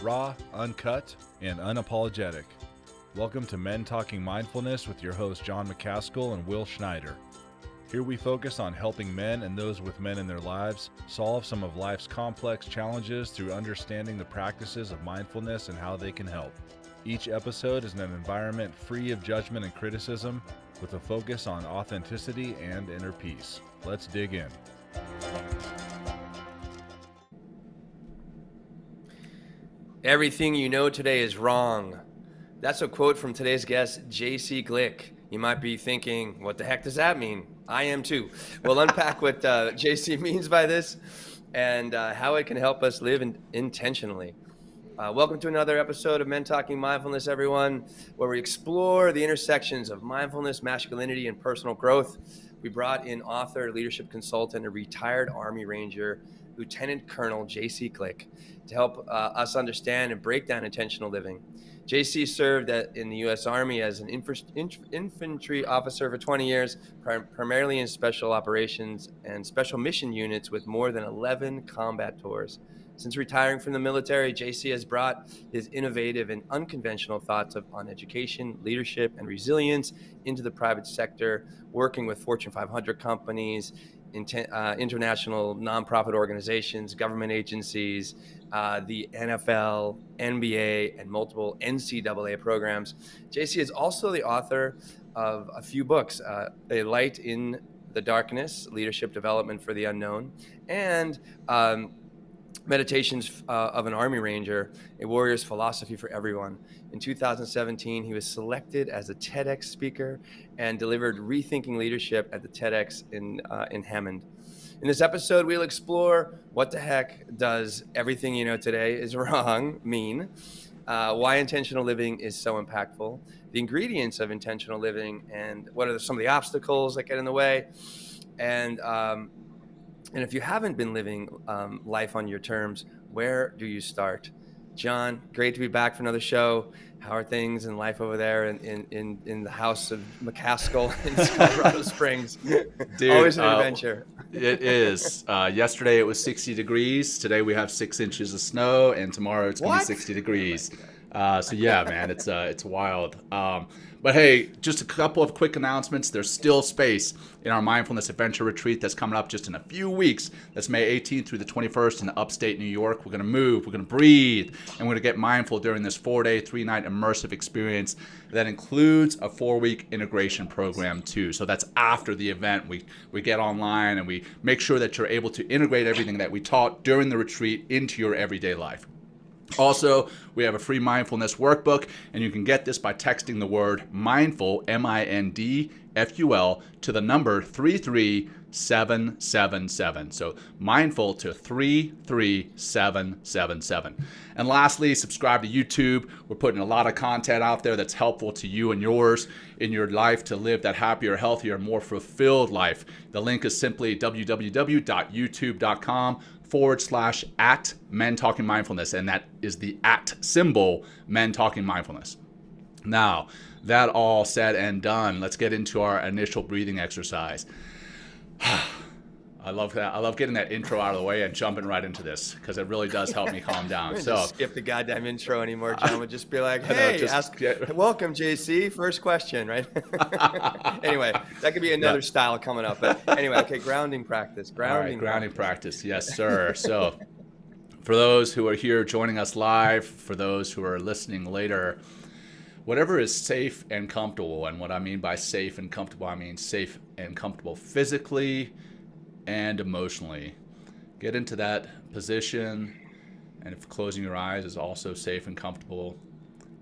raw, uncut, and unapologetic. Welcome to Men Talking Mindfulness with your hosts Jon Macaskill and Will Schneider. Here we focus on helping men and those with men in their lives solve some of life's complex challenges through understanding the practices of mindfulness and how they can help. Each episode is in an environment free of judgment and criticism, with a focus on authenticity and inner peace. Let's dig in. Everything you know today is wrong. That's a quote from today's guest, JC Glick. You might be thinking, what the heck does that mean? I am too. We'll unpack what JC means by this and how it can help us live intentionally. Welcome to another episode of Men Talking Mindfulness, everyone, where we explore the intersections of mindfulness, masculinity, and personal growth. We brought in author, leadership consultant, and retired Army Ranger, Lieutenant Colonel JC Glick, to help us understand and break down intentional living. JC served in the U.S. Army as an infantry officer for 20 years, primarily in special operations and special mission units with more than 11 combat tours. Since retiring from the military, JC has brought his innovative and unconventional thoughts on education, leadership, and resilience into the private sector, working with Fortune 500 companies, international nonprofit organizations, government agencies, the NFL, NBA, and multiple NCAA programs. JC is also the author of a few books, A Light in the Darkness, Leadership Development for the Unknown, and Meditations of an Army Ranger, A Warrior's Philosophy for Everyone. In 2017, he was selected as a TEDx speaker and delivered Rethinking Leadership at the TEDx in Hammond. In this episode, we'll explore what the heck does everything you know today is wrong mean, why intentional living is so impactful, the ingredients of intentional living, and what are some of the obstacles that get in the way, and if you haven't been living life on your terms, where do you start? John, great to be back for another show. How are things in life over there in the house of Macaskill in Colorado Springs? Dude, always an adventure. It is. Yesterday it was 60 degrees. Today we have 6 inches of snow, and tomorrow it's going to be 60 degrees. So yeah, man, it's wild. But hey, just a couple of quick announcements. There's still space in our Mindfulness Adventure Retreat that's coming up just in a few weeks. That's May 18th through the 21st in upstate New York. We're going to move, we're going to breathe, and we're going to get mindful during this 4-day, 3-night immersive experience that includes a 4-week integration program too. So that's after the event. We get online and we make sure that you're able to integrate everything that we taught during the retreat into your everyday life. Also, we have a free mindfulness workbook, and you can get this by texting the word mindful, MINDFUL, to the number 33777. So mindful to 33777. And lastly, subscribe to YouTube. We're putting a lot of content out there that's helpful to you and yours in your life to live that happier, healthier, more fulfilled life. The link is simply www.youtube.com/@Men Talking Mindfulness, and that is the @ symbol, Men Talking Mindfulness. Now, that all said and done, let's get into our initial breathing exercise. I love that. I love getting that intro out of the way and jumping right into this because it really does help me calm down. So just skip the goddamn intro anymore, John. Would just be like, hey, welcome, JC. First question, right? Anyway, that could be another style coming up. But anyway, okay, grounding practice. Grounding practice. Yes, sir. So for those who are here joining us live, for those who are listening later, whatever is safe and comfortable, and what I mean by safe and comfortable, I mean safe and comfortable physically and emotionally. Get into that position, and if closing your eyes is also safe and comfortable,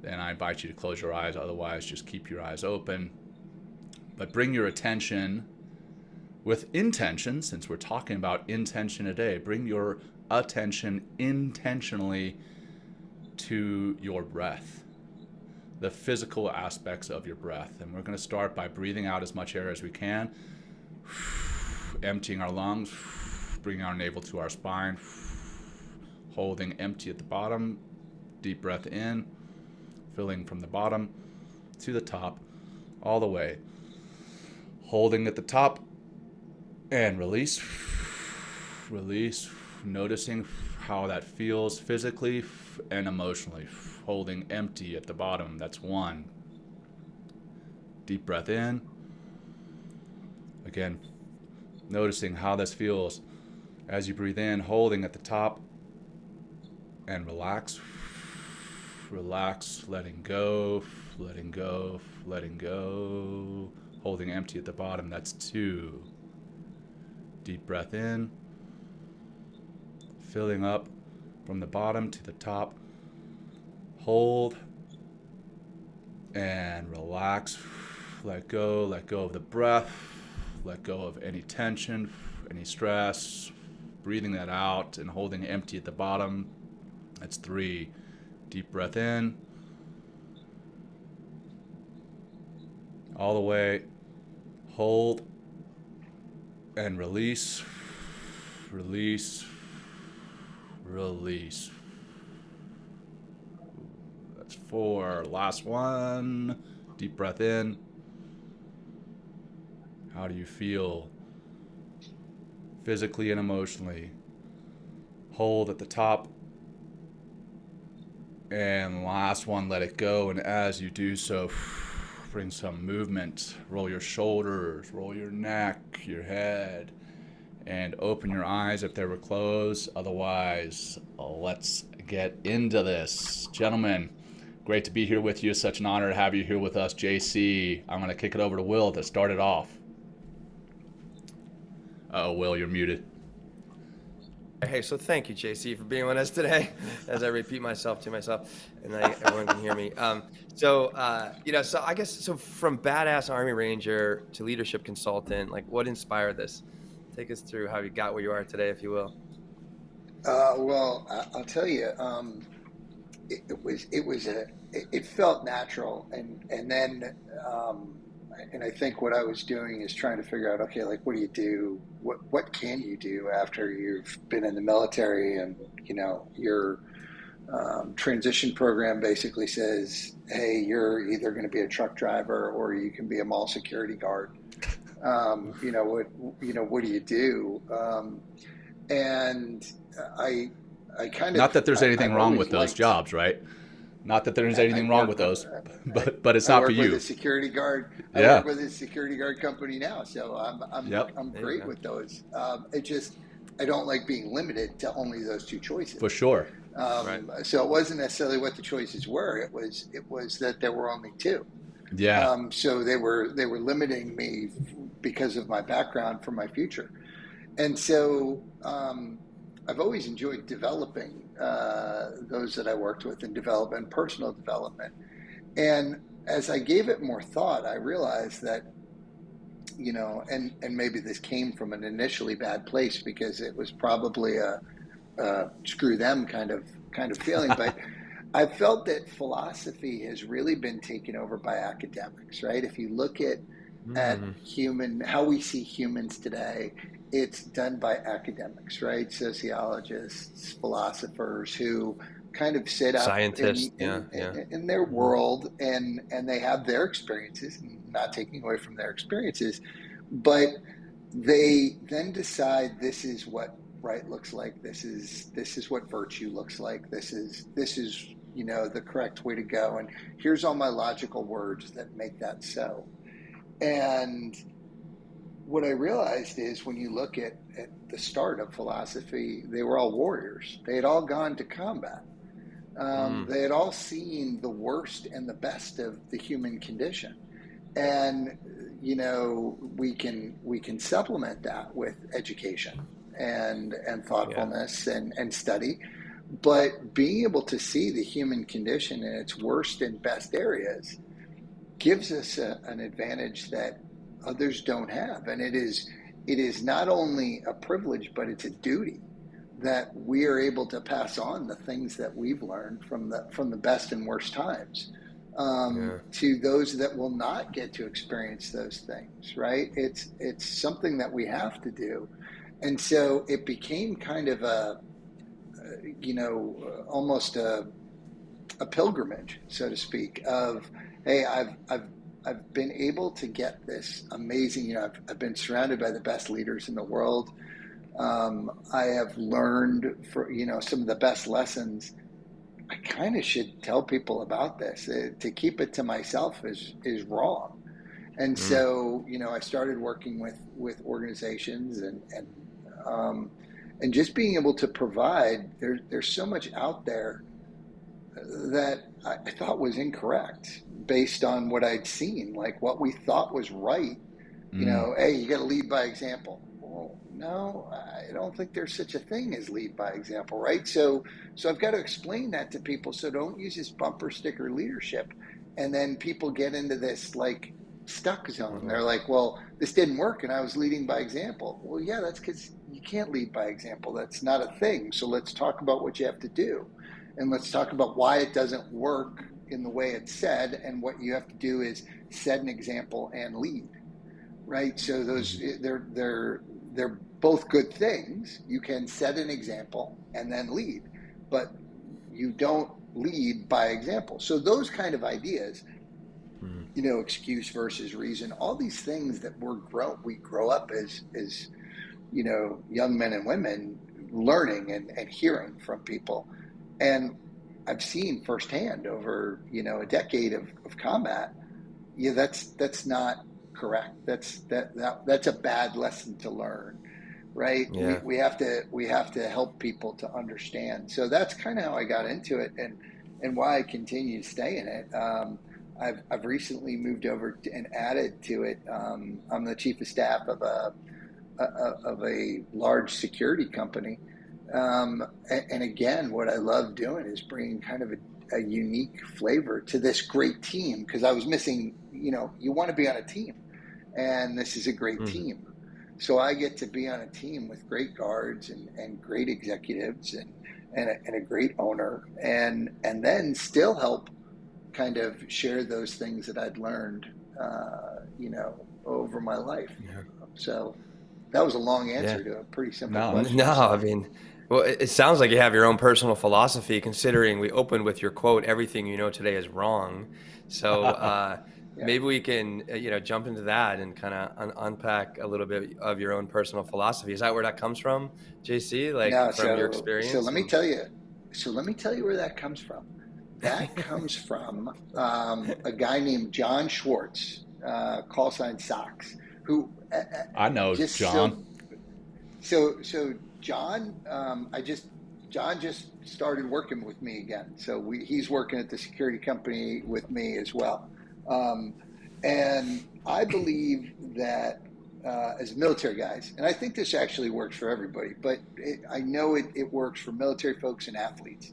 then I invite you to close your eyes. Otherwise, just keep your eyes open. But bring your attention with intention, since we're talking about intention today, bring your attention intentionally to your breath, the physical aspects of your breath. And we're going to start by breathing out as much air as we can, emptying our lungs, bringing our navel to our spine, holding empty at the bottom, deep breath in, filling from the bottom to the top, all the way, holding at the top, and release, noticing how that feels physically and emotionally. Holding empty at the bottom, that's 1. Deep breath in. Again, noticing how this feels as you breathe in, holding at the top, and relax. Relax, letting go, letting go, letting go. Holding empty at the bottom, that's 2. Deep breath in. Filling up from the bottom to the top. Hold and relax. Let go of the breath. Let go of any tension, any stress. Breathing that out and holding empty at the bottom. That's 3. Deep breath in. All the way. Hold and release. Release. Release. That's 4. Last one. Deep breath in. How do you feel physically and emotionally? Hold at the top. And last one, let it go. And as you do so, bring some movement. Roll your shoulders, roll your neck, your head, and open your eyes if they were closed. Otherwise, let's get into this. Gentlemen, great to be here with you. It's such an honor to have you here with us, JC. I'm going to kick it over to Will to start it off. Will, you're muted. Hey, so thank you, JC, for being with us today. As I repeat myself to myself, and everyone can hear me. So I guess from badass Army Ranger to leadership consultant, like what inspired this? Take us through how you got where you are today, if you will. Well, I'll tell you, it felt natural, and then I think what I was doing is trying to figure out, okay, like what do you do? What can you do after you've been in the military, and your transition program basically says, hey, you're either going to be a truck driver or you can be a mall security guard. What do you do? And I kind of, not that there's anything wrong with those jobs, right? Not that there's anything wrong with those, but it's not for you. I work with a security guard. I work with a security guard company now, so I'm great with those. I don't like being limited to only those 2 choices. For sure. So it wasn't necessarily what the choices were. It was that there were only 2. Yeah. So they were limiting me because of my background for my future, and so I've always enjoyed developing those that I worked with in development, personal development. And as I gave it more thought, I realized that, and maybe this came from an initially bad place because it was probably a screw them kind of feeling, but I felt that philosophy has really been taken over by academics, right? If you look at how we see humans today, it's done by academics, right? Sociologists, philosophers who kind of sit up scientists in their world, and they have their experiences, not taking away from their experiences, but they then decide this is what right looks like, this is what virtue looks like, this is the correct way to go, and here's all my logical words that make that so. And what I realized is when you look at the start of philosophy, they were all warriors. They had all gone to combat. They had all seen the worst and the best of the human condition. And, we can supplement that with education and thoughtfulness and study. But being able to see the human condition in its worst and best areas gives us an advantage that others don't have, and it is not only a privilege, but it's a duty that we are able to pass on the things that we've learned from the best and worst times to those that will not get to experience those things. Right? It's something that we have to do, and so it became kind of almost a pilgrimage, so to speak. Of hey, I've been able to get this amazing, I've been surrounded by the best leaders in the world. I have learned some of the best lessons. I kind of should tell people about this. To keep it to myself is wrong. And so, I started working with organizations and just being able to provide. There's so much out there that I thought was incorrect based on what I'd seen, like what we thought was right. Hey, you got to lead by example. Well, no, I don't think there's such a thing as lead by example, right? So I've got to explain that to people. So don't use this bumper sticker leadership. And then people get into this like stuck zone. They're like, well, this didn't work and I was leading by example. Well, yeah, that's because you can't lead by example. That's not a thing. So let's talk about what you have to do. And let's talk about why it doesn't work in the way it's said. And what you have to do is set an example and lead. Right, so those they're both good things. You can set an example and then lead, but you don't lead by example. So those kind of ideas, excuse versus reason, all these things that we grow up as young men and women learning and hearing from people, and I've seen firsthand over a decade of combat. Yeah, that's not correct. That's a bad lesson to learn, right? Yeah. We have to help people to understand. So that's kind of how I got into it, and why I continue to stay in it. I've recently moved over and added to it. I'm the chief of staff of a large security company, and again, what I love doing is bringing kind of a unique flavor to this great team, because I was missing. You want to be on a team. And this is a great team. So I get to be on a team with great guards and great executives and a great owner, and then still help kind of share those things that I'd learned, over my life. Yeah. So that was a long answer to a pretty simple question. No, I mean, well, it sounds like you have your own personal philosophy, considering we opened with your quote, "Everything you know today is wrong." So maybe we can, jump into that and kind of unpack a little bit of your own personal philosophy. Is that where that comes from, JC? Like from your experience? So let me tell you where that comes from. That comes from a guy named John Schwartz, call sign Socks, who I know John. So John, John just started working with me again. So he's working at the security company with me as well. And I believe that as military guys, and I think this actually works for everybody, but I know it works for military folks and athletes.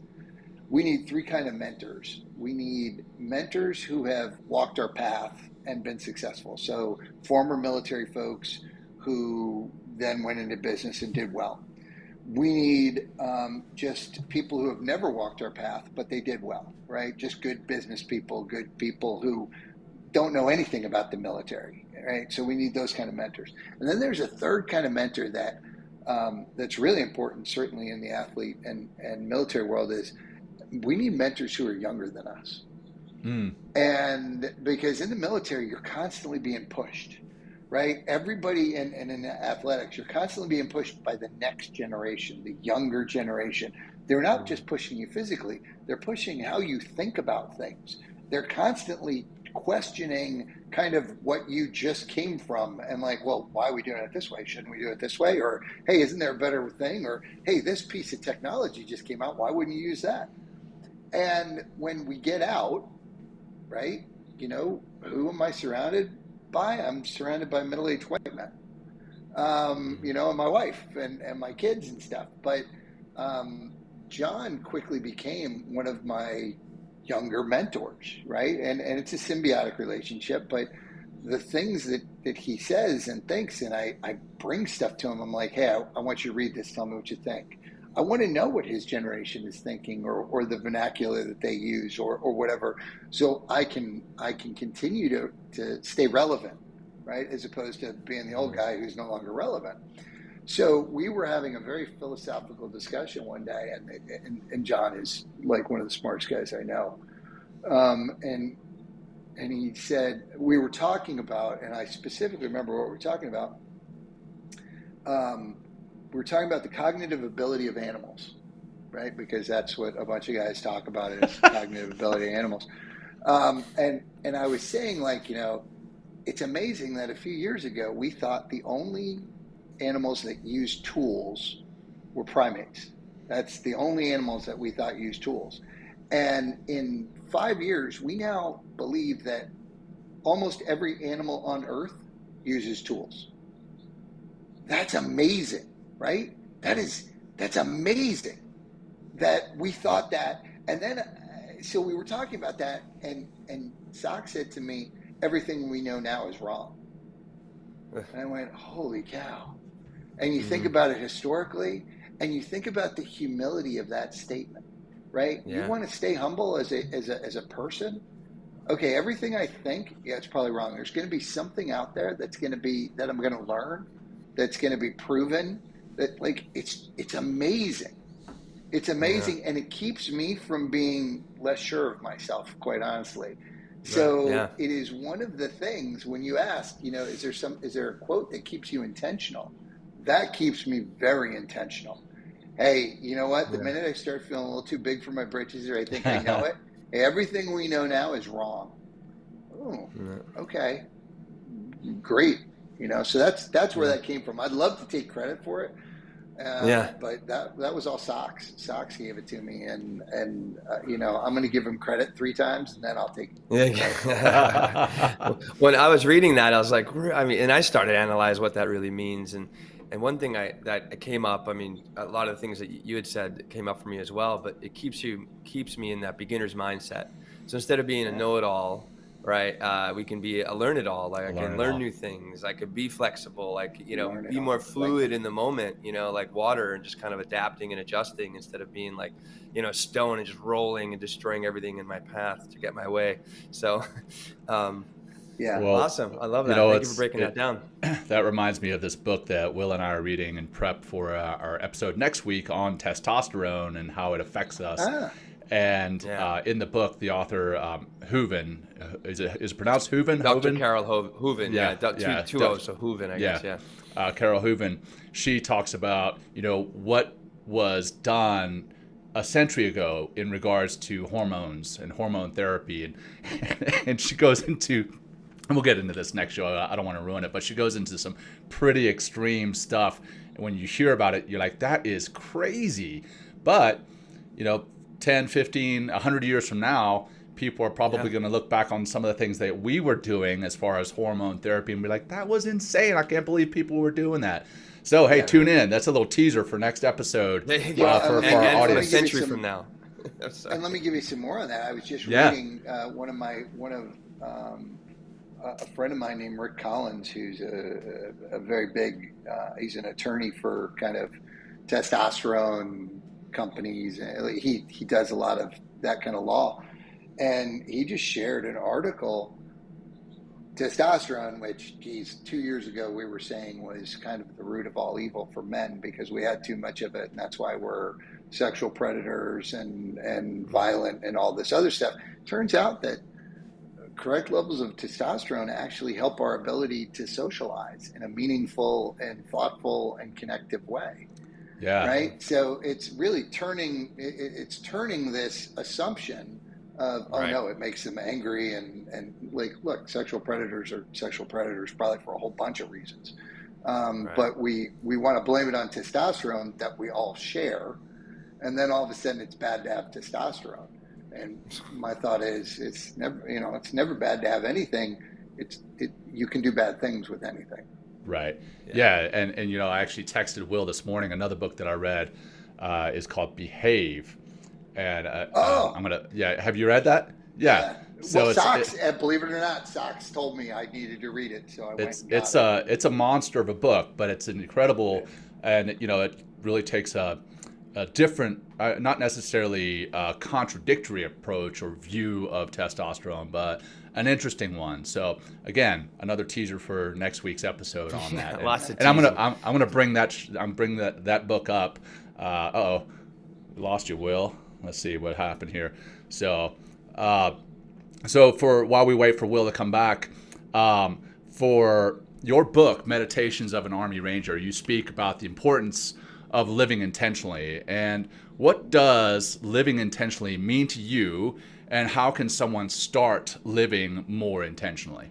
We need three kind of mentors. We need mentors who have walked our path and been successful. So former military folks who then went into business and did well. We need just people who have never walked our path, but they did well, right? Just good business people, good people who don't know anything about the military, right? So we need those kind of mentors. And then there's a third kind of mentor that that's really important, certainly in the athlete and military world, is we need mentors who are younger than us. And because in the military, you're constantly being pushed, right? Everybody, and in athletics, you're constantly being pushed by the next generation, the younger generation. They're not just pushing you physically, they're pushing how you think about things. They're constantly questioning kind of what you just came from, and like, well, why are we doing it this way? Shouldn't we do it this way? Or, hey, isn't there a better thing? Or, hey, this piece of technology just came out, why wouldn't you use that? And when we get out, right, who am I surrounded by? I'm surrounded by middle-aged white men, and my wife and my kids and stuff. But John quickly became one of my younger mentors, right? And it's a symbiotic relationship, but the things that he says and thinks, and I bring stuff to him. I'm like, hey, I want you to read this. Tell me what you think. I want to know what his generation is thinking, or the vernacular that they use, or whatever, so I can continue to stay relevant, right? As opposed to being the old guy who's no longer relevant. So we were having a very philosophical discussion one day, and John is like one of the smartest guys I know. And he said, we were talking about, and I specifically remember what we were talking about, we're talking about the cognitive ability of animals, right? Because that's what a bunch of guys talk about is cognitive ability of animals. And I was saying, like, it's amazing that a few years ago we thought the only animals that use tools were primates. That's the only animals that we thought used tools. And in 5 years, we now believe that almost every animal on Earth uses tools. That's amazing, right? That's amazing that we thought that. And then, so we were talking about that, and Sock said to me, everything we know now is wrong. And I went, holy cow. And you think about it historically, and you think about the humility of that statement, right? Yeah. You want to stay humble as a person. Okay, everything I think, yeah, it's probably wrong. There's going to be something out there that I'm going to learn, that's going to be proven. That, like, it's amazing. It's amazing, and it keeps me from being less sure of myself, quite honestly. So it is one of the things when you ask, is there a quote that keeps you intentional? That keeps me very intentional. Hey, you know what? The minute I start feeling a little too big for my britches, or I think I know it, hey, everything we know now is wrong. Oh, okay, great. So that's where that came from. I'd love to take credit for it. But that was all Socks. Socks gave it to me, and I'm going to give him credit 3 times, and then I'll take it. When I was reading that, I was like, and I started to analyze what that really means, and one thing that came up, a lot of the things that you had said came up for me as well, but it keeps me in that beginner's mindset. So instead of being a know-it-all, right, we can be a learn-it-all. Like, I can learn new things. I could be flexible. Like, be more fluid in the moment. Like water, and just kind of adapting and adjusting instead of being like, stone and just rolling and destroying everything in my path to get my way. So, well, awesome. I love that. Thank you for breaking that down. That reminds me of this book that Will and I are reading in prep for our episode next week on testosterone and how it affects us. And in the book, the author Hooven, is it pronounced Hooven? Dr. Carol Hooven. Two O's, so Hooven, I guess. Yeah. Carol Hooven. She talks about what was done a century ago in regards to hormones and hormone therapy, and she goes into. And we'll get into this next show. I don't want to ruin it, but she goes into some pretty extreme stuff. And when you hear about it, you're like, that is crazy. But, 10, 15, 100 years from now, people are probably going to look back on some of the things that we were doing as far as hormone therapy and be like, that was insane. I can't believe people were doing that. So, hey, tune in. That's a little teaser for next episode for our audience. A century from now. And let me give you some more on that. I was just reading a friend of mine named Rick Collins, who's a very big, he's an attorney for kind of testosterone companies. He does a lot of that kind of law. And he just shared an article, testosterone, which, 2 years ago we were saying was kind of the root of all evil for men because we had too much of it. And that's why we're sexual predators and violent and all this other stuff. Turns out that correct levels of testosterone actually help our ability to socialize in a meaningful and thoughtful and connective way. Yeah. Right. So it's really turning this assumption of, no, it makes them angry. And like, look, sexual predators are sexual predators probably for a whole bunch of reasons. But we want to blame it on testosterone that we all share. And then all of a sudden it's bad to have testosterone. And my thought is, it's never bad to have anything. You can do bad things with anything. Right. Yeah. And I actually texted Will this morning. Another book that I read is called Behave. And I'm gonna. Yeah. Have you read that? Yeah. So Socks, believe it or not, Socks told me I needed to read it, so I went and got it. It's a monster of a book, but it's an incredible, and it really takes a different, not necessarily a contradictory approach or view of testosterone, but an interesting one. So again, another teaser for next week's episode on that. And I'm gonna bring that book up. Lost you, Will. Let's see what happened here. So for while we wait for Will to come back, for your book, Meditations of an Army Ranger, you speak about the importance of living intentionally. And what does living intentionally mean to you, and how can someone start living more intentionally?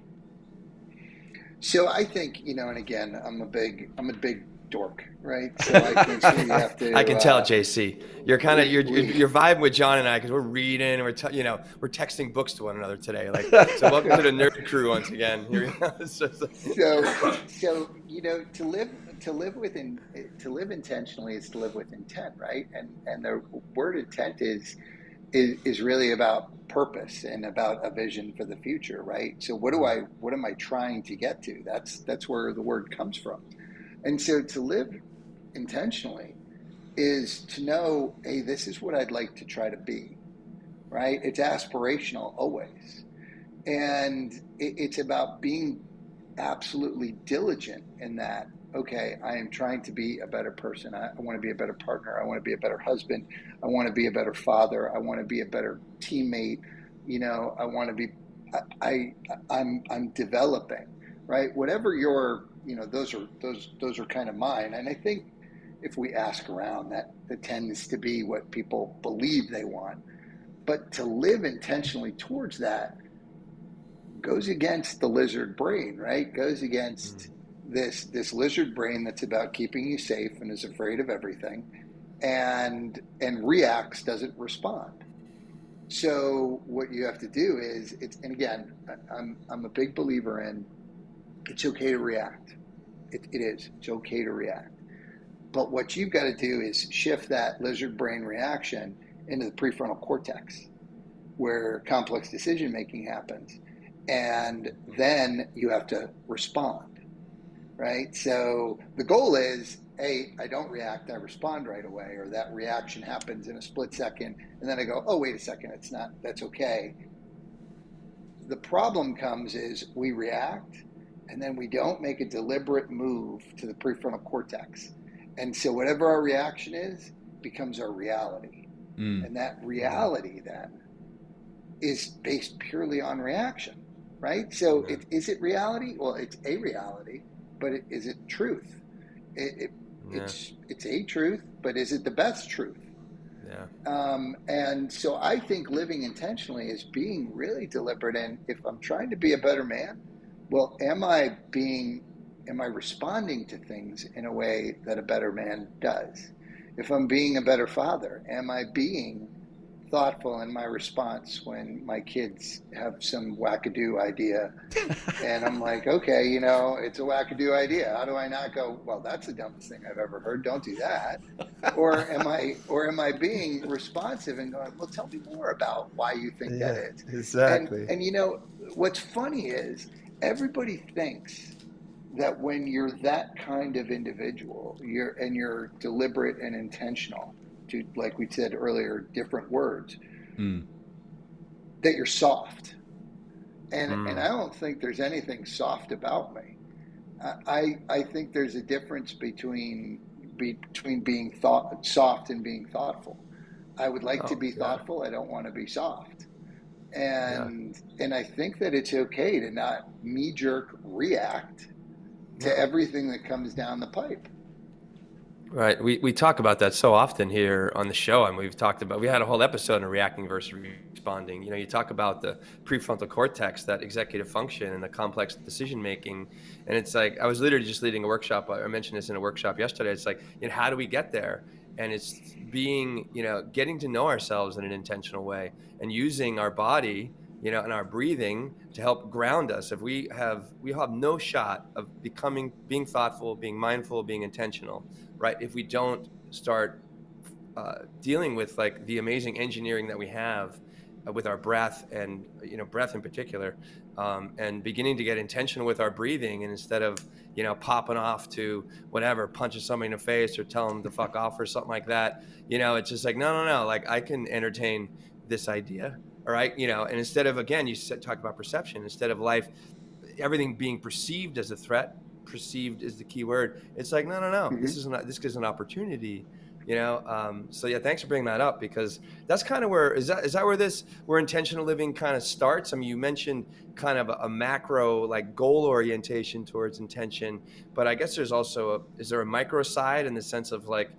So I think, and again, I'm a big dork, right? So I think that you have to. I can tell, JC. You're kind of we you're vibing with John and I because we're reading, we're we're texting books to one another today. Like, so welcome to the nerd crew once again. Here we go. so to live intentionally is to live with intent, right? And the word intent is really about purpose and about a vision for the future, right? So what am I trying to get to? That's where the word comes from. And so to live intentionally is to know, hey, this is what I'd like to try to be, right? It's aspirational always. And it's about being absolutely diligent in that, okay, I am trying to be a better person. I want to be a better partner. I want to be a better husband. I want to be a better father. I want to be a better teammate. I want to be, I'm developing, right? Whatever your, those are kind of mine. And I think if we ask around, that tends to be what people believe they want. But to live intentionally towards that goes against the lizard brain, right? Goes against this lizard brain that's about keeping you safe and is afraid of everything, and reacts, doesn't respond. So what you have to do is, and again, I'm a big believer in, it's okay to react. It's okay to react. But what you've got to do is shift that lizard brain reaction into the prefrontal cortex, where complex decision making happens. And then you have to respond, right? So the goal is, hey, I don't react, I respond right away, or that reaction happens in a split second, and then I go, oh, wait a second, it's not, that's okay. The problem comes is we react, and then we don't make a deliberate move to the prefrontal cortex. And so whatever our reaction is becomes our reality. And that reality then is based purely on reaction, right? So is it reality? Well, it's a reality, but is it truth? It's a truth, but is it the best truth? Yeah. And so I think living intentionally is being really deliberate. And if I'm trying to be a better man, well, am I responding to things in a way that a better man does? If I'm being a better father, am I being thoughtful in my response when my kids have some wackadoo idea and I'm like, okay, it's a wackadoo idea. How do I not go, well, that's the dumbest thing I've ever heard. Don't do that. Or am I being responsive and going, well, tell me more about why you think that is. Exactly. And what's funny is everybody thinks that when you're that kind of individual, you're deliberate and intentional, to, like we said earlier, different words, that you're soft. And I don't think there's anything soft about me. I think there's a difference between being soft and being thoughtful. I would like to be thoughtful. I don't want to be soft. And I think that it's okay to not knee-jerk react to everything that comes down the pipe. Right. We talk about that so often here on the show. And we had a whole episode on reacting versus responding. You talk about the prefrontal cortex, that executive function and the complex decision making. And it's like, I was literally just leading a workshop. I mentioned this in a workshop yesterday. It's like, how do we get there? And it's being, getting to know ourselves in an intentional way and using our body, and our breathing to help ground us. If we have no shot of being thoughtful, being mindful, being intentional, right? If we don't start dealing with like the amazing engineering that we have with our breath and, breath in particular, and beginning to get intentional with our breathing, and instead of, popping off to whatever, punching somebody in the face or telling them to fuck off or something like that, it's just like, no, like I can entertain this idea. All right. And instead of, again, talk about perception, instead of life, everything being perceived as a threat, perceived is the key word. It's like, no. This is an opportunity, So yeah, thanks for bringing that up, because that's kind of where, is that where intentional living kind of starts? I mean, you mentioned kind of a macro, like, goal orientation towards intention, but I guess there's also is there a micro side in the sense of, like,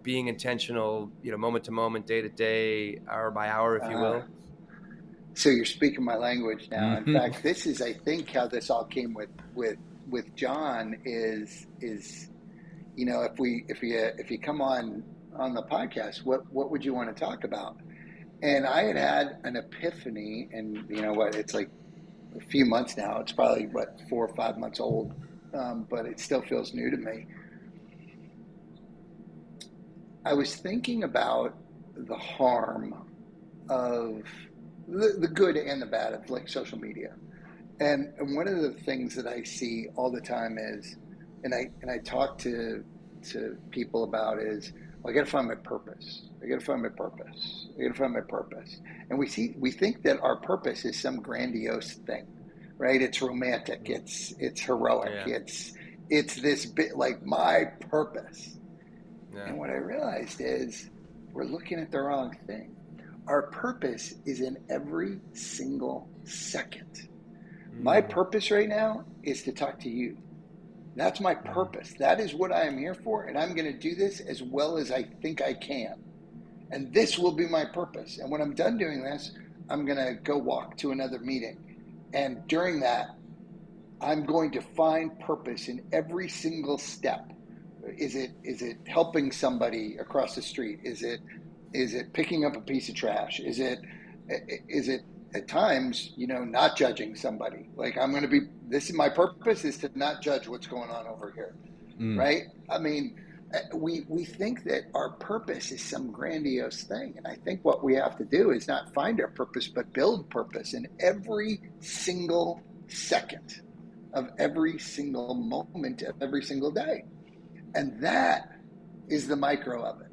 being intentional, moment to moment, day to day, hour by hour, if you will? So you're speaking my language now. In Mm-hmm. fact, this is, I think, how this all came with John is if you come on the podcast, what would you want to talk about? And I had an epiphany, and it's like a few months now. It's probably 4 or 5 months old, but it still feels new to me. I was thinking about the harm of the good and the bad of, like, social media, and one of the things that I see all the time is, and I talk to people about is, well, I got to find my purpose. I got to find my purpose. I got to find my purpose. And we think that our purpose is some grandiose thing, right? It's romantic. It's heroic. Yeah. It's this bit, like, my purpose. Yeah. And what I realized is we're looking at the wrong thing. Our purpose is in every single second. My purpose right now is to talk to you. That's my purpose. That is what I am here for, and I'm going to do this as well as I think I can. And this will be my purpose. And when I'm done doing this, I'm going to go walk to another meeting. And during that, I'm going to find purpose in every single step. Is it helping somebody across the street? Is it picking up a piece of trash? Is it at times, not judging somebody? Like, this is my purpose, is to not judge what's going on over here. Right? I mean, we think that our purpose is some grandiose thing. And I think what we have to do is not find our purpose, but build purpose in every single second of every single moment of every single day. And that is the micro of it.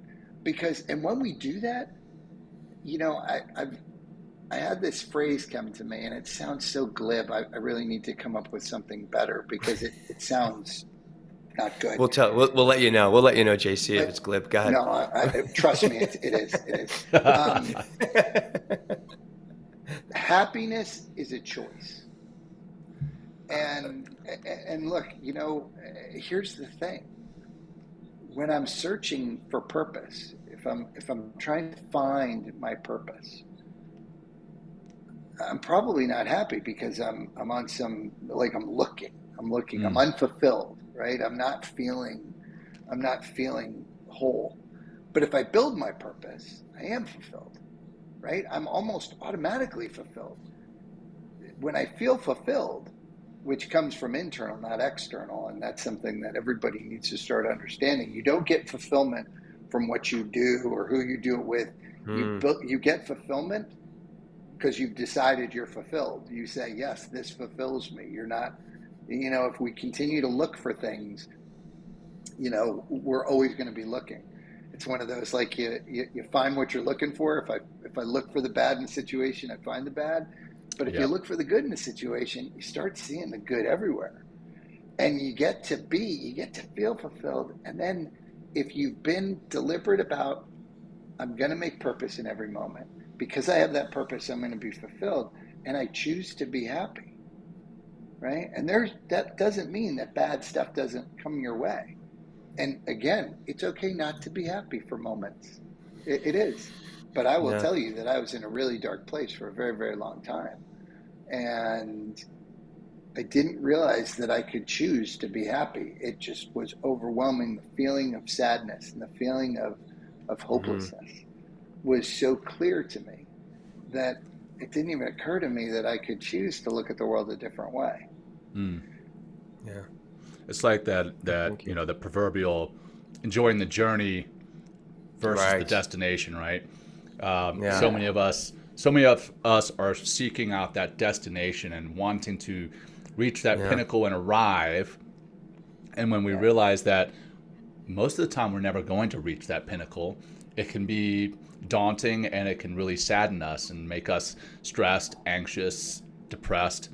And when we do that, I had this phrase come to me, and it sounds so glib. I really need to come up with something better, because it sounds not good. We'll let you know. We'll let you know, JC, if it's glib. Go ahead. No, trust me, it is. Happiness is a choice. And look, here's the thing. When I'm searching for purpose, if I'm trying to find my purpose, I'm probably not happy, because I'm on some, like, I'm looking, I'm unfulfilled, right? I'm not feeling whole. But if I build my purpose, I am fulfilled, right? I'm almost automatically fulfilled. When I feel fulfilled, which comes from internal, not external, and that's something that everybody needs to start understanding. You don't get fulfillment from what you do or who you do it with. You get fulfillment because you've decided you're fulfilled. You say, yes, this fulfills me. You're not, if we continue to look for things, we're always going to be looking. It's one of those, like, you find what you're looking for. If I look for the bad in a situation, I find the bad. But if you look for the good in a situation, you start seeing the good everywhere. And you get to feel fulfilled. And then if you've been deliberate about, I'm going to make purpose in every moment, because I have that purpose, I'm going to be fulfilled, and I choose to be happy, right? And that doesn't mean that bad stuff doesn't come your way. And again, it's okay not to be happy for moments. It is. But I will tell you that I was in a really dark place for a very, very long time. And I didn't realize that I could choose to be happy. It just was overwhelming. The feeling of sadness and the feeling of hopelessness was so clear to me that it didn't even occur to me that I could choose to look at the world a different way. Yeah. It's like that the proverbial enjoying the journey versus the destination, right? So many of us are seeking out that destination and wanting to reach that pinnacle and arrive. And when we realize that most of the time we're never going to reach that pinnacle, it can be daunting, and it can really sadden us and make us stressed, anxious, depressed.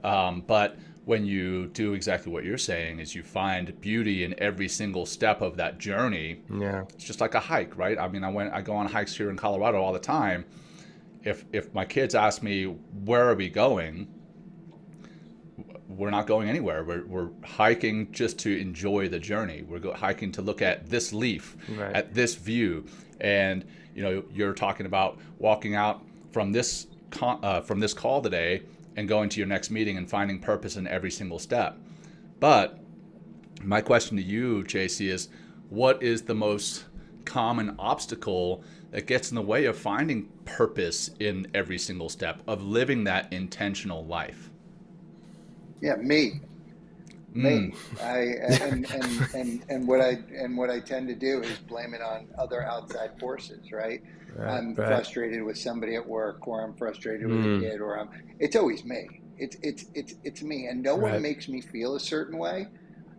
But when you do exactly what you're saying, is you find beauty in every single step of that journey. Yeah. It's just like a hike, right? I mean, I go on hikes here in Colorado all the time. If my kids ask me, where are we going? We're not going anywhere. We're hiking just to enjoy the journey. We're hiking to look at this leaf, Right. at this view. And, you know, you're talking about walking out from this call today and going to your next meeting and finding purpose in every single step. But my question to you, JC, is what is the most common obstacle that gets in the way of finding purpose in every single step, of living that intentional life? Yeah, me. And what I tend to do is blame it on other outside forces, right? I'm frustrated with somebody at work, or I'm frustrated with a kid, or it's always me. It's me, and no one makes me feel a certain way.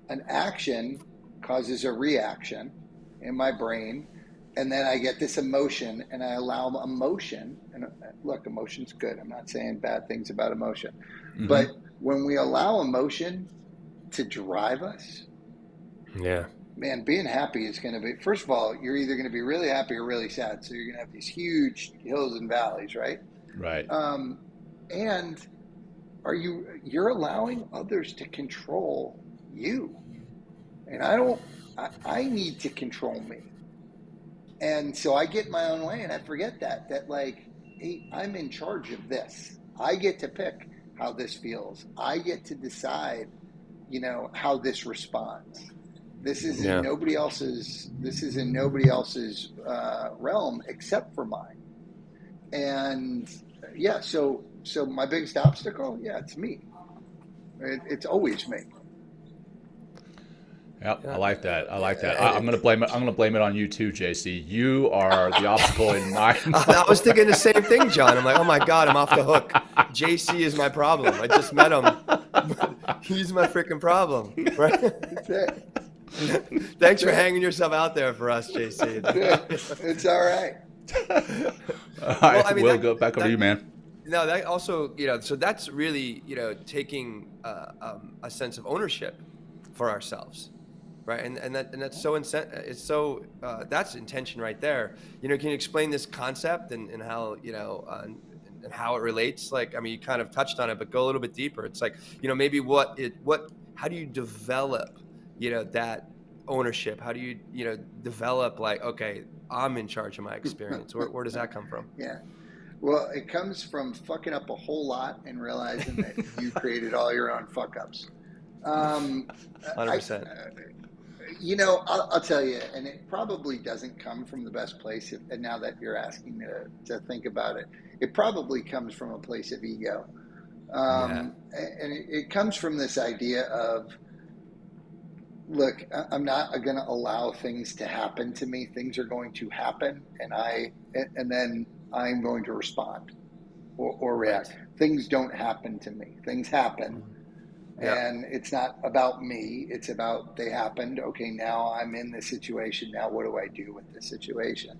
An action causes a reaction in my brain, and then I get this emotion, and I allow emotion. And look, emotion's good. I'm not saying bad things about emotion, but when we allow emotion to drive us, man, being happy is going to be, first of all, you're either going to be really happy or really sad. So you're going to have these huge hills and valleys, right? Right. And you're allowing others to control you. And I need to control me. And so I get my own way, and I forget that like, hey, I'm in charge of this. I get to pick how this feels. I get to decide, you know, how this responds. This is in nobody else's. This is in nobody else's realm except for mine. And so my biggest obstacle, it's me. It's always me. Yep, I like that. I'm gonna blame it. I'm gonna blame it on you too, JC. You are the obstacle in my. I was thinking the same thing, John. I'm like, oh my God, I'm off the hook. JC is my problem. I just met him. He's my freaking problem, right? That's it. Thanks for hanging yourself out there for us, JC. It's all right. All right, well, I mean, we'll go back over to you, man. No, that also, you know, so that's really, you know, taking a sense of ownership for ourselves. Right, and that's so that's intention right there. You know, can you explain this concept and how, you know, and how it relates? Like, I mean, you kind of touched on it, but go a little bit deeper. It's like, you know, maybe how do you develop, you know, that ownership? How do you, you know, develop like, okay, I'm in charge of my experience? Where does that come from? Yeah. Well, it comes from fucking up a whole lot and realizing that you created all your own fuck ups. 100%. You know, I'll tell you, and it probably doesn't come from the best place. And now that you're asking me to think about it, it probably comes from a place of ego. And it comes from this idea of, look, I'm not going to allow things to happen to me. Things are going to happen, and then I'm going to respond or react. Right. Things don't happen to me. Things happen. And it's not about me. It's about they happened. Okay, now I'm in this situation. Now what do I do with this situation?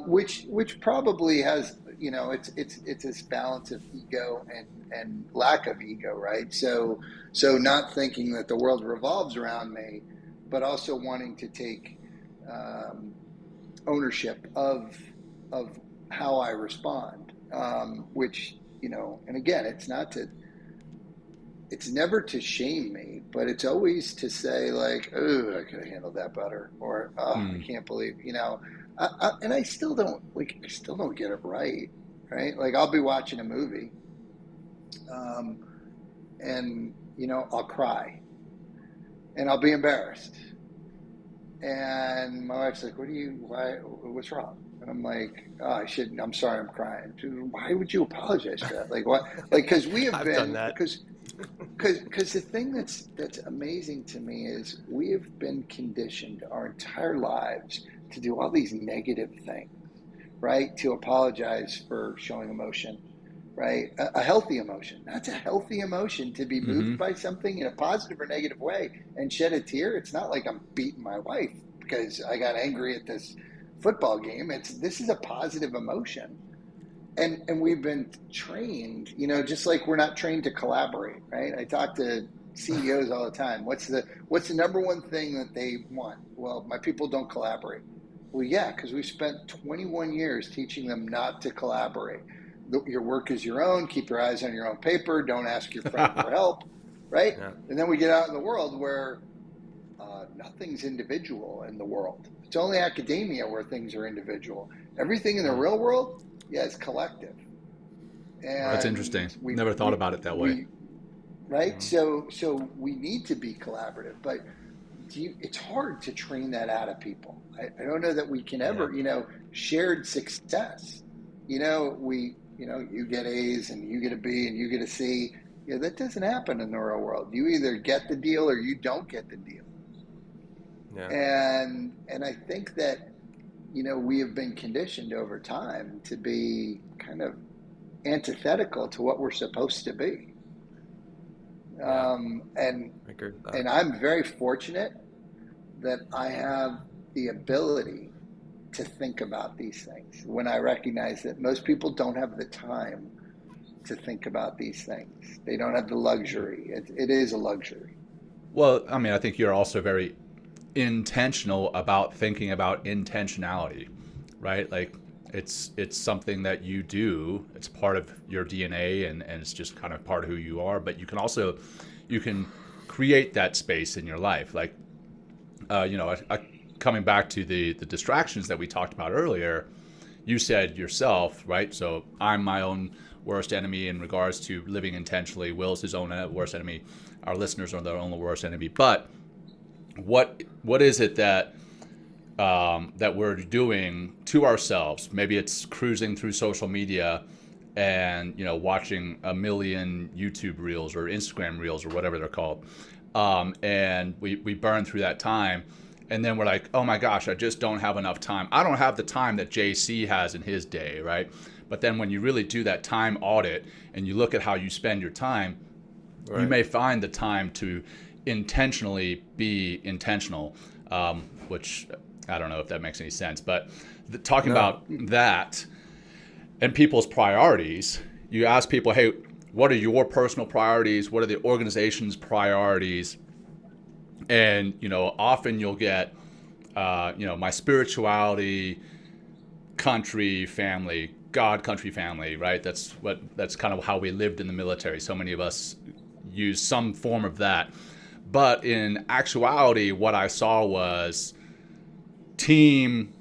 Which probably has, you know, it's this balance of ego and lack of ego, right? So not thinking that the world revolves around me, but also wanting to take ownership of how I respond. Which, you know, and again, it's never to shame me, but it's always to say like, oh, I could have handled that better, or I can't believe, you know, and I still don't get it right? Like I'll be watching a movie, and you know, I'll cry, and I'll be embarrassed, and my wife's like, what's wrong? And I'm like, oh, I shouldn't. I'm sorry, I'm crying. Why would you apologize for that? Like what? Like because we have been because the thing that's amazing to me is we have been conditioned our entire lives to do all these negative things, right? To apologize for showing emotion, right? A healthy emotion. That's a healthy emotion to be moved by something in a positive or negative way and shed a tear. It's not like I'm beating my wife because I got angry at this football game. This is a positive emotion. And we've been trained, just like we're not trained to collaborate, right? I talk to CEOs all the time. What's the number one thing that they want? Well, my people don't collaborate. Well, yeah, because we spent 21 years teaching them not to collaborate. Your work is your own. Keep your eyes on your own paper. Don't ask your friend for help, right? Yeah. And then we get out in the world where nothing's individual in the world. It's only academia where things are individual. Everything in the real world, yeah, is collective. And That's interesting. Never thought about it that way. Right? So we need to be collaborative, but it's hard to train that out of people. I don't know that we can ever, shared success. You get A's and you get a B and you get a C. Yeah, that doesn't happen in the real world. You either get the deal or you don't get the deal. Yeah. And I think that, we have been conditioned over time to be kind of antithetical to what we're supposed to be. Yeah. And I agree with that. and I'm very fortunate that I have the ability to think about these things when I recognize that most people don't have the time to think about these things. They don't have the luxury. It is a luxury. Well, I mean, I think you're also very intentional about thinking about intentionality, right? Like it's something that you do. It's part of your DNA and it's just kind of part of who you are. But you can create that space in your life. Like, coming back to the distractions that we talked about earlier, you said yourself, right? So I'm my own worst enemy in regards to living intentionally. Will's his own worst enemy. Our listeners are their own worst enemy. But what is it that that we're doing to ourselves? Maybe it's cruising through social media and watching a million YouTube reels or Instagram reels or whatever they're called, and we burn through that time, and then we're like, oh my gosh, I just don't have enough time. I don't have the time that JC has in his day, right? But then when you really do that time audit and you look at how you spend your time, right, you may find the time to intentionally be intentional, which I don't know if that makes any sense, but talking about that and people's priorities, you ask people, hey, what are your personal priorities? What are the organization's priorities? And, often you'll get, my spirituality, country, family, God, country, family, right? That's kind of how we lived in the military. So many of us use some form of that. But in actuality, what I saw was team.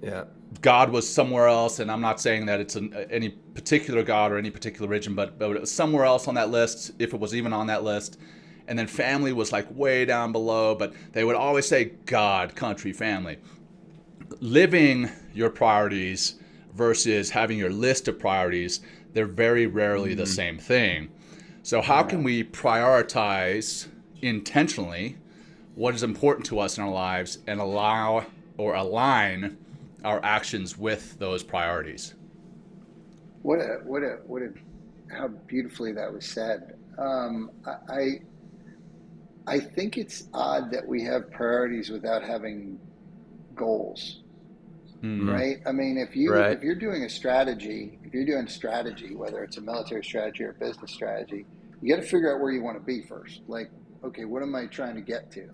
Yeah. God was somewhere else, and I'm not saying that it's any particular God or any particular religion, but it was somewhere else on that list, if it was even on that list. And then family was like way down below, but they would always say God, country, family. Living your priorities versus having your list of priorities, they're very rarely the same thing. So how can we prioritize intentionally what is important to us in our lives and allow or align our actions with those priorities? How beautifully that was said. I think it's odd that we have priorities without having goals, right? I mean, if you're doing strategy, whether it's a military strategy or a business strategy, you got to figure out where you want to be first. Like, okay, what am I trying to get to?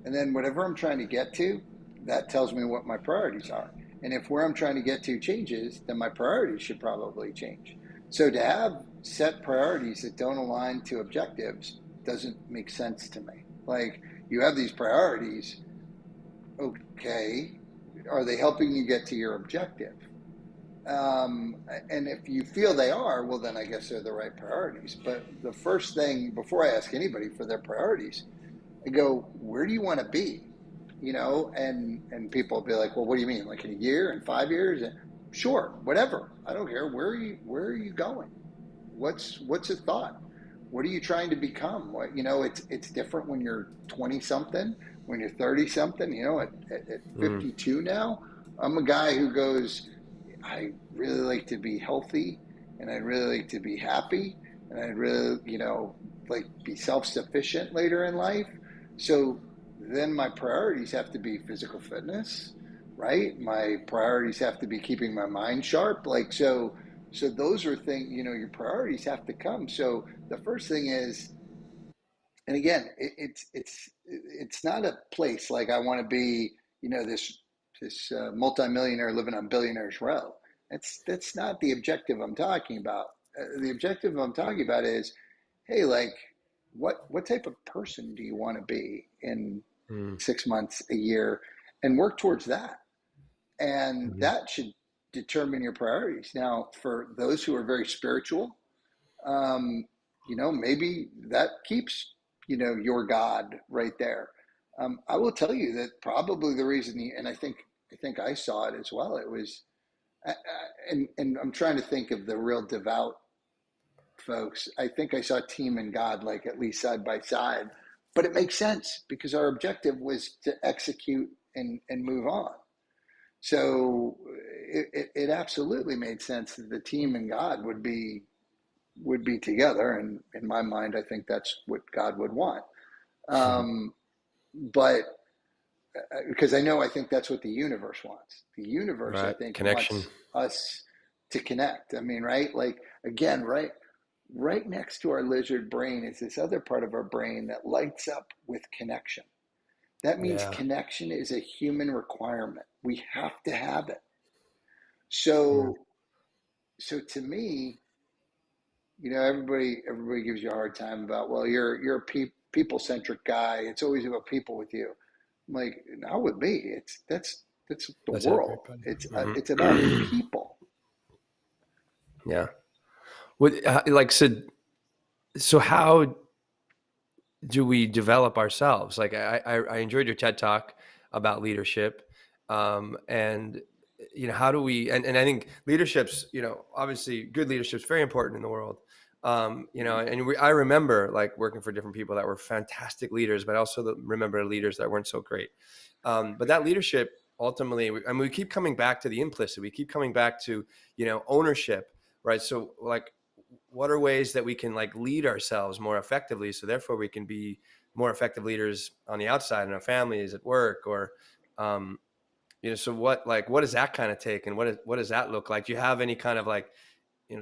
And then whatever I'm trying to get to, that tells me what my priorities are. And if where I'm trying to get to changes, then my priorities should probably change. So to have set priorities that don't align to objectives doesn't make sense to me. Like, you have these priorities, okay, are they helping you get to your objective? And if you feel they are, well, then I guess they're the right priorities. But the first thing, before I ask anybody for their priorities, I go, where do you want to be? And people will be like, well, what do you mean? Like in a year, in 5 years? Sure, whatever. I don't care. Where are you going? What's a thought? What are you trying to become? It's different when you're 20 something, when you're 30 something, at 52 now, I'm a guy who goes, I really like to be healthy, and I'd really like to be happy, and I'd really, like be self-sufficient later in life. So then my priorities have to be physical fitness. right? My priorities have to be keeping my mind sharp. Like, so those are things, your priorities have to come. So the first thing is, and again, it's not a place like I want to be, this multimillionaire living on billionaires row. That's not the objective I'm talking about. The objective I'm talking about is, hey, like, what type of person do you want to be in Mm. 6 months, a year, and work towards that. And Mm-hmm. that should determine your priorities. Now, for those who are very spiritual, um, maybe that keeps, your God right there. I will tell you that probably the reason, and I think I saw it as well. It was, and I'm trying to think of the real devout folks. I think I saw team and God like at least side by side, but it makes sense because our objective was to execute and move on. So it absolutely made sense that the team and God would be together. And in my mind, I think that's what God would want. But because I think that's what the universe wants. The universe, I Right. think, Connection. wants us to connect. I mean, right? Like, again, right next to our lizard brain is this other part of our brain that lights up with connection. That means Yeah. connection is a human requirement. We have to have it. Mm. So to me, everybody gives you a hard time about, well, you're a people centric guy. It's always about people with you. I'm like, not with me. That's the That's world. everybody. It's about Mm-hmm. people. Yeah. What, like, so how do we develop ourselves? Like, I enjoyed your TED talk about leadership. And, how do we, and I think leadership's, obviously good leadership's very important in the world. And I remember like working for different people that were fantastic leaders, but I also remember leaders that weren't so great. But that leadership ultimately, we keep coming back to the implicit. We keep coming back to, ownership, right? So like, what are ways that we can like lead ourselves more effectively, so therefore we can be more effective leaders on the outside in our families, at work, or so what does that kind of take, and what does that look like? Do you have any kind of like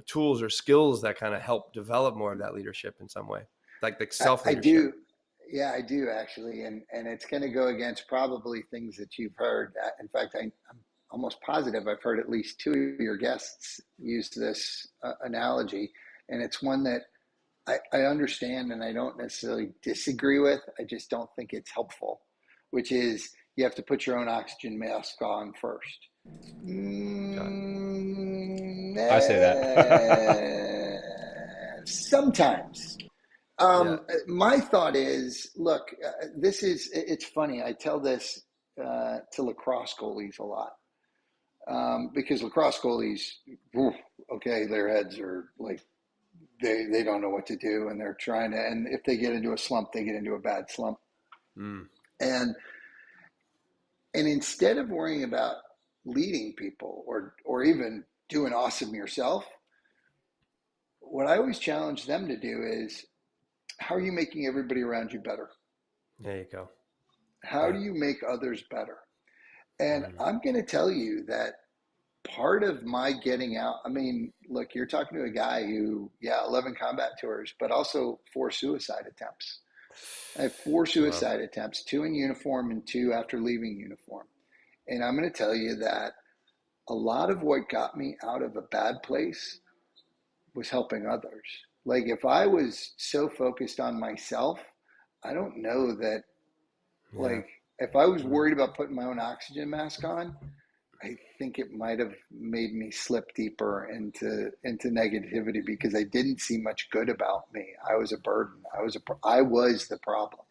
tools or skills that kind of help develop more of that leadership in some way, like the self I leadership? do. Yeah, I do actually. And it's going to go against probably things that you've heard. In fact, I'm almost positive I've heard at least two of your guests use this analogy. And it's one that I understand and I don't necessarily disagree with. I just don't think it's helpful, which is you have to put your own oxygen mask on first. I say that. Sometimes. Yeah. My thought is, look, it's funny. I tell this to lacrosse goalies a lot because lacrosse goalies, oof, okay, their heads are like, they don't know what to do and they're trying to, and if they get into a slump, they get into a bad slump. Mm. And, and instead of worrying about leading people or even doing awesome yourself, what I always challenge them to do is, how are you making everybody around you better? There you go. How Yeah. do you make others better? And Mm. I'm going to tell you that part of my getting out, I mean, look, you're talking to a guy who, yeah, 11 combat tours, but also 4 suicide attempts. I have 4 Wow. suicide attempts, 2 in uniform and 2 after leaving uniform. And I'm going to tell you that a lot of what got me out of a bad place was helping others. Like if I was so focused on myself, I don't know that, Yeah. like, if I was Mm. worried about putting my own oxygen mask on, I think it might have made me slip deeper into negativity because I didn't see much good about me. I was a burden. I was the problem.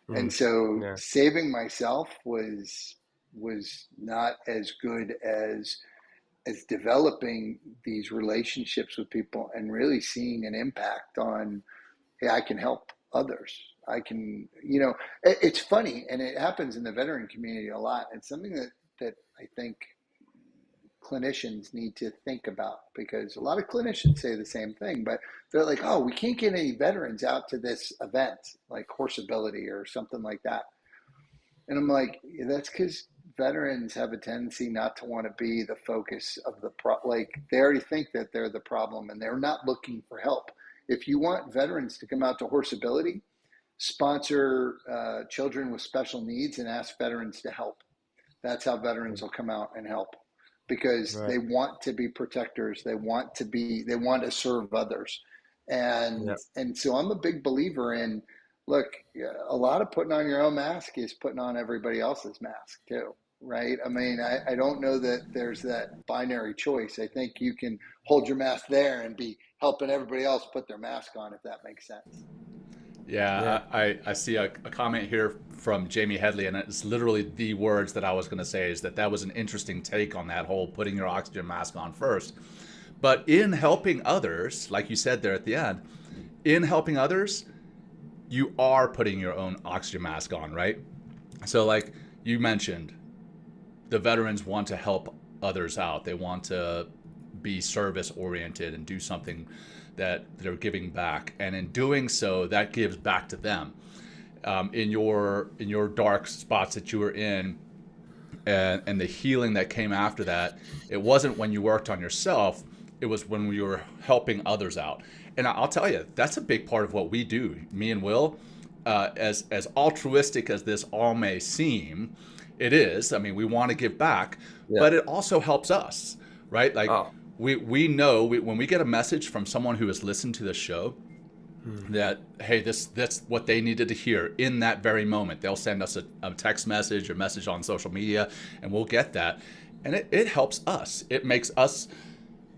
And Mm. so Yeah. saving myself was not as good as developing these relationships with people and really seeing an impact on, hey, I can help others. I can, it's funny, and it happens in the veteran community a lot. It's something that I think clinicians need to think about because a lot of clinicians say the same thing, but they're like, oh, we can't get any veterans out to this event like horse ability or something like that. And I'm like, yeah, that's because veterans have a tendency not to want to be the focus of the they already think that they're the problem and they're not looking for help. If you want veterans to come out to Horseability, sponsor children with special needs and ask veterans to help. That's how veterans will come out and help, because they want to be protectors. They want to serve others. And so I'm a big believer in, look, a lot of putting on your own mask is putting on everybody else's mask too, right? I mean, I don't know that there's that binary choice. I think you can hold your mask there and be helping everybody else put their mask on, if that makes sense. Yeah. I see a comment here from Jamie Headley, and it's literally the words that I was going to say, is that was an interesting take on that whole putting your oxygen mask on first. But in helping others, like you said there at the end, in helping others, you are putting your own oxygen mask on, right? So like you mentioned, the veterans want to help others out. They want to be service oriented and do something that they're giving back. And in doing so, that gives back to them. In your dark spots that you were in, and the healing that came after that, it wasn't when you worked on yourself, it was when you were helping others out. And I'll tell you, that's a big part of what we do, me and Will. As altruistic as this all may seem, it is. I mean, we want to give back, but it also helps us, right? Like we know when we get a message from someone who has listened to the show, that, hey, that's what they needed to hear in that very moment. They'll send us a text message or message on social media, and we'll get that. And it helps us. It makes us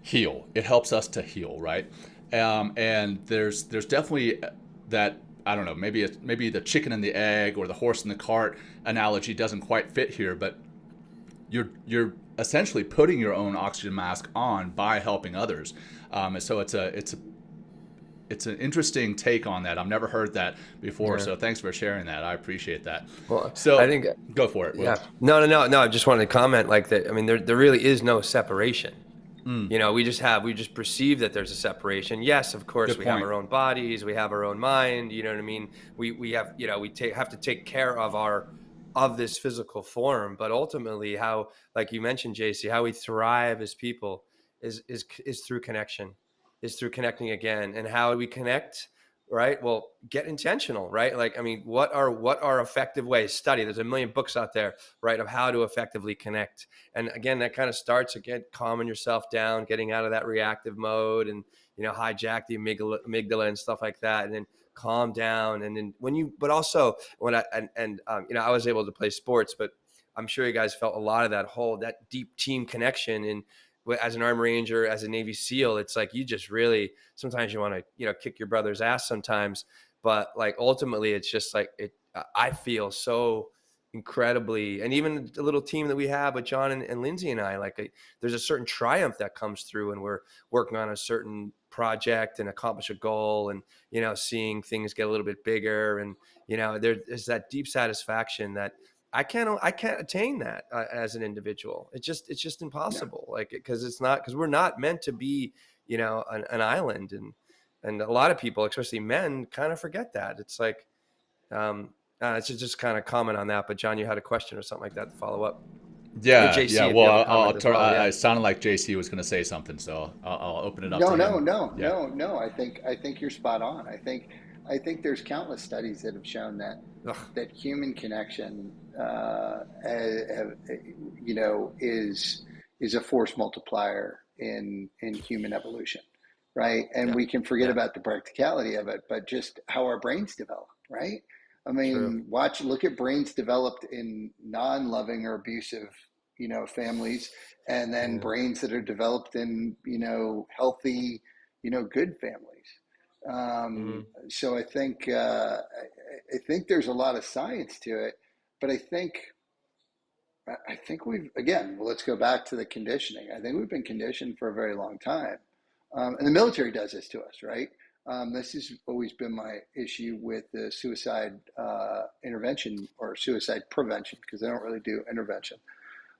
heal. It helps us to heal, right? And there's definitely that, I don't know, maybe the chicken and the egg or the horse and the cart analogy doesn't quite fit here, but you're essentially putting your own oxygen mask on by helping others. And so it's an interesting take on that. I've never heard that before, so thanks for sharing that. I appreciate that. Well, so I think go for it. Will. Yeah. No. I just wanted to comment like that. I mean, there really is no separation. You know, we just perceive that there's a separation. Yes, of course, we have our own bodies, we have our own mind. You know what I mean? We have, you know, have to take care of this physical form, but ultimately, how, like you mentioned, JC, how we thrive as people is through connection, is through connecting again. And how we connect, right? Well, get intentional, right? Like, I mean, what are effective ways? Study. There's a million books out there, right, of how to effectively connect. And again, that kind of starts again, calming yourself down, getting out of that reactive mode, and, you know, hijack the amygdala and stuff like that, and then calm down. And then but also when you know, I was able to play sports, but I'm sure you guys felt a lot of that deep team connection. And as an Army Ranger, as a Navy SEAL, it's like you just really, sometimes you want to, you know, kick your brother's ass sometimes, but like ultimately it's just like I feel so incredibly, and even the little team that we have with John and Lindsay and I, like there's a certain triumph that comes through when we're working on a certain project and accomplish a goal, and, you know, seeing things get a little bit bigger, and, you know, there's that deep satisfaction that I can't attain that as an individual. It's just impossible. Like, because we're not meant to be, you know, an island, and a lot of people, especially men, kind of forget that. It's like, it's just kind of comment on that. But John, you had a question or something like that to follow up. Yeah, JC, yeah. Well, I'll turn. I sounded like JC was going to say something, so I'll open it up. No. I think you're spot on. I think there's countless studies that have shown that human connection, you know, is a force multiplier in human evolution, right? And we can forget about the practicality of it, but just how our brains develop, right? I mean, look at brains developed in non-loving or abusive, you know, families, and then brains that are developed in, you know, healthy, you know, good families. So I think there's a lot of science to it, but I think we've, again, well, let's go back to the conditioning. I think we've been conditioned for a very long time. And the military does this to us, right? This has always been my issue with the suicide intervention or suicide prevention, because they don't really do intervention.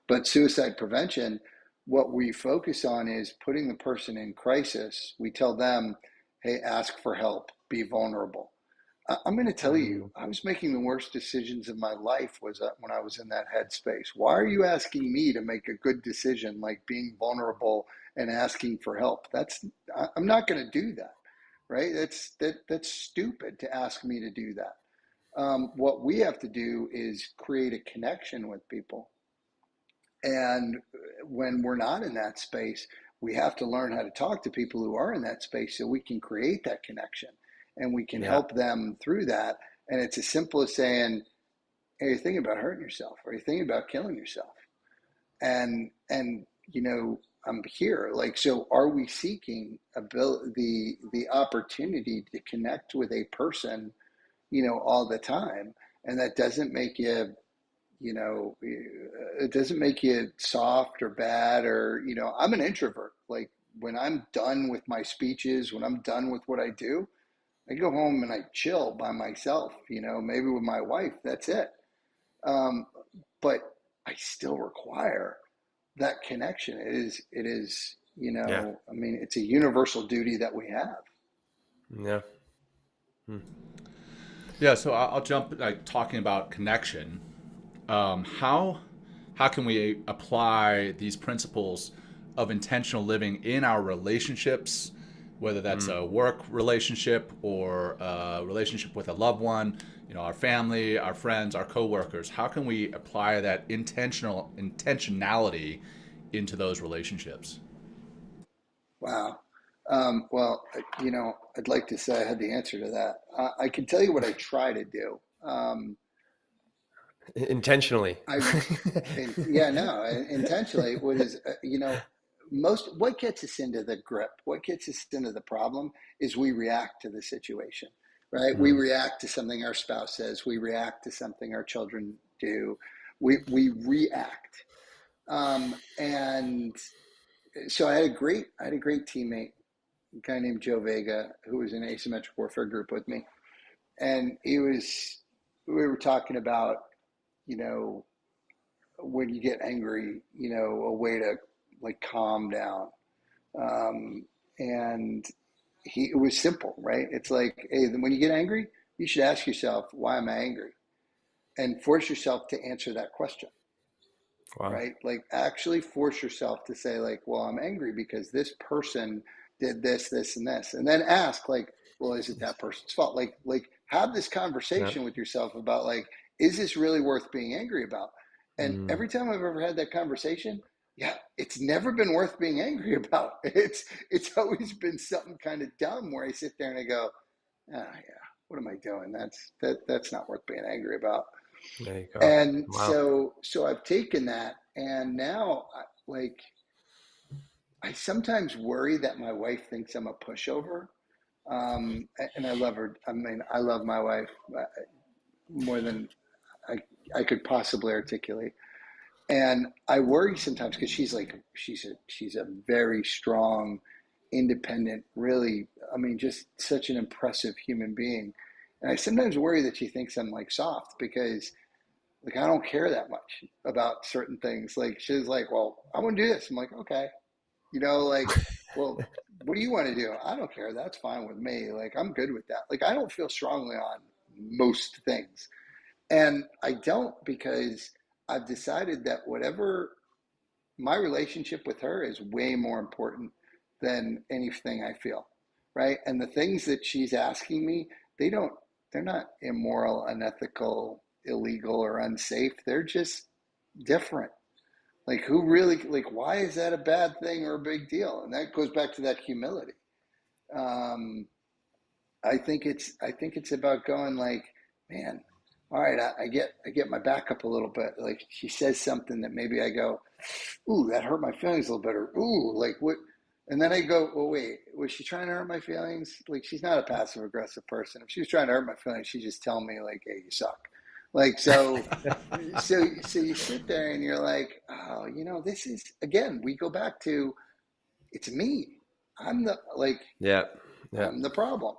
But suicide prevention, what we focus on is putting the person in crisis. We tell them, hey, ask for help, be vulnerable. I'm going to tell you, I was making the worst decisions of my life was when I was in that headspace. Why are you asking me to make a good decision, like being vulnerable and asking for help? I'm not going to do that, right? That's stupid to ask me to do that. What we have to do is create a connection with people. And when we're not in that space, we have to learn how to talk to people who are in that space so we can create that connection and we can help them through that. And it's as simple as saying, hey, you're thinking about hurting yourself, or you're thinking about killing yourself. And I'm here. Like, so are we seeking the opportunity to connect with a person, all the time? And that doesn't make you, it doesn't make you soft or bad, or, I'm an introvert. Like, when I'm done with my speeches, when I'm done with what I do, I go home and I chill by myself, maybe with my wife, that's it. But I still require that connection. It is, I mean, it's a universal duty that we have. Yeah. Yeah. So I'll jump, like, talking about connection. How can we apply these principles of intentional living in our relationships, whether that's a work relationship or a relationship with a loved one, our family, our friends, our coworkers? How can we apply that intentionality into those relationships? Wow. Well, I'd like to say I had the answer to that. I can tell you what I try to do. Intentionally. Intentionally. What gets us into the grip, what gets us into the problem is we react to the situation, right? We react to something our spouse says, we react to something our children do, we react. And so I had a great teammate, a guy named Joe Vega, who was in asymmetric warfare group with me. And we were talking about, when you get angry, a way to, like, calm down. And it was simple, right? It's like, hey, when you get angry, you should ask yourself, why am I angry? And force yourself to answer that question. Wow. Right? Like, actually force yourself to say, like, well, I'm angry because this person did this, this, and this. And then ask, like, well, is it that person's fault? Like have this conversation with yourself about, like, is this really worth being angry about? And every time I've ever had that conversation, it's never been worth being angry about. It's always been something kind of dumb where I sit there and I go, what am I doing? That's not worth being angry about. There you go. And so I've taken that, and now, like, I sometimes worry that my wife thinks I'm a pushover. And I love her. I mean, I love my wife more than I could possibly articulate. And I worry sometimes because she's a very strong, independent, really, I mean, just such an impressive human being. And I sometimes worry that she thinks I'm, like, soft because, like, I don't care that much about certain things. Like, she's like, well, I want to do this. I'm like, okay. Like, well, what do you want to do? I don't care. That's fine with me. Like, I'm good with that. Like, I don't feel strongly on most things. And I don't, because I've decided that whatever, my relationship with her is way more important than anything I feel, right? And the things that she's asking me, they're not immoral, unethical, illegal, or unsafe. They're just different. Like, who really, like, why is that a bad thing or a big deal? And that goes back to that humility. I think it's about going, like, man, all right, I get my back up a little bit. Like, she says something that maybe I go, ooh, that hurt my feelings a little bit, or ooh, like, what? And then I go, well, wait, was she trying to hurt my feelings? Like, she's not a passive aggressive person. If she was trying to hurt my feelings, she'd just tell me, like, hey, you suck. Like, so you sit there and you're like, oh, this is, again, we go back to, it's me. I'm the, like, I'm the problem.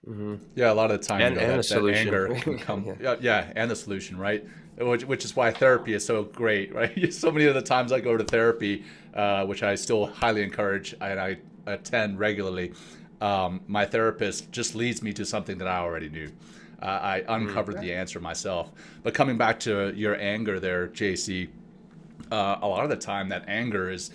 Mm-hmm. Yeah, a lot of the time, that anger can come. And the solution, right? Which is why therapy is so great, right? So many of the times I go to therapy, which I still highly encourage and I attend regularly. my therapist just leads me to something that I already knew. I uncovered the answer myself. But coming back to your anger there, JC, a lot of the time that anger is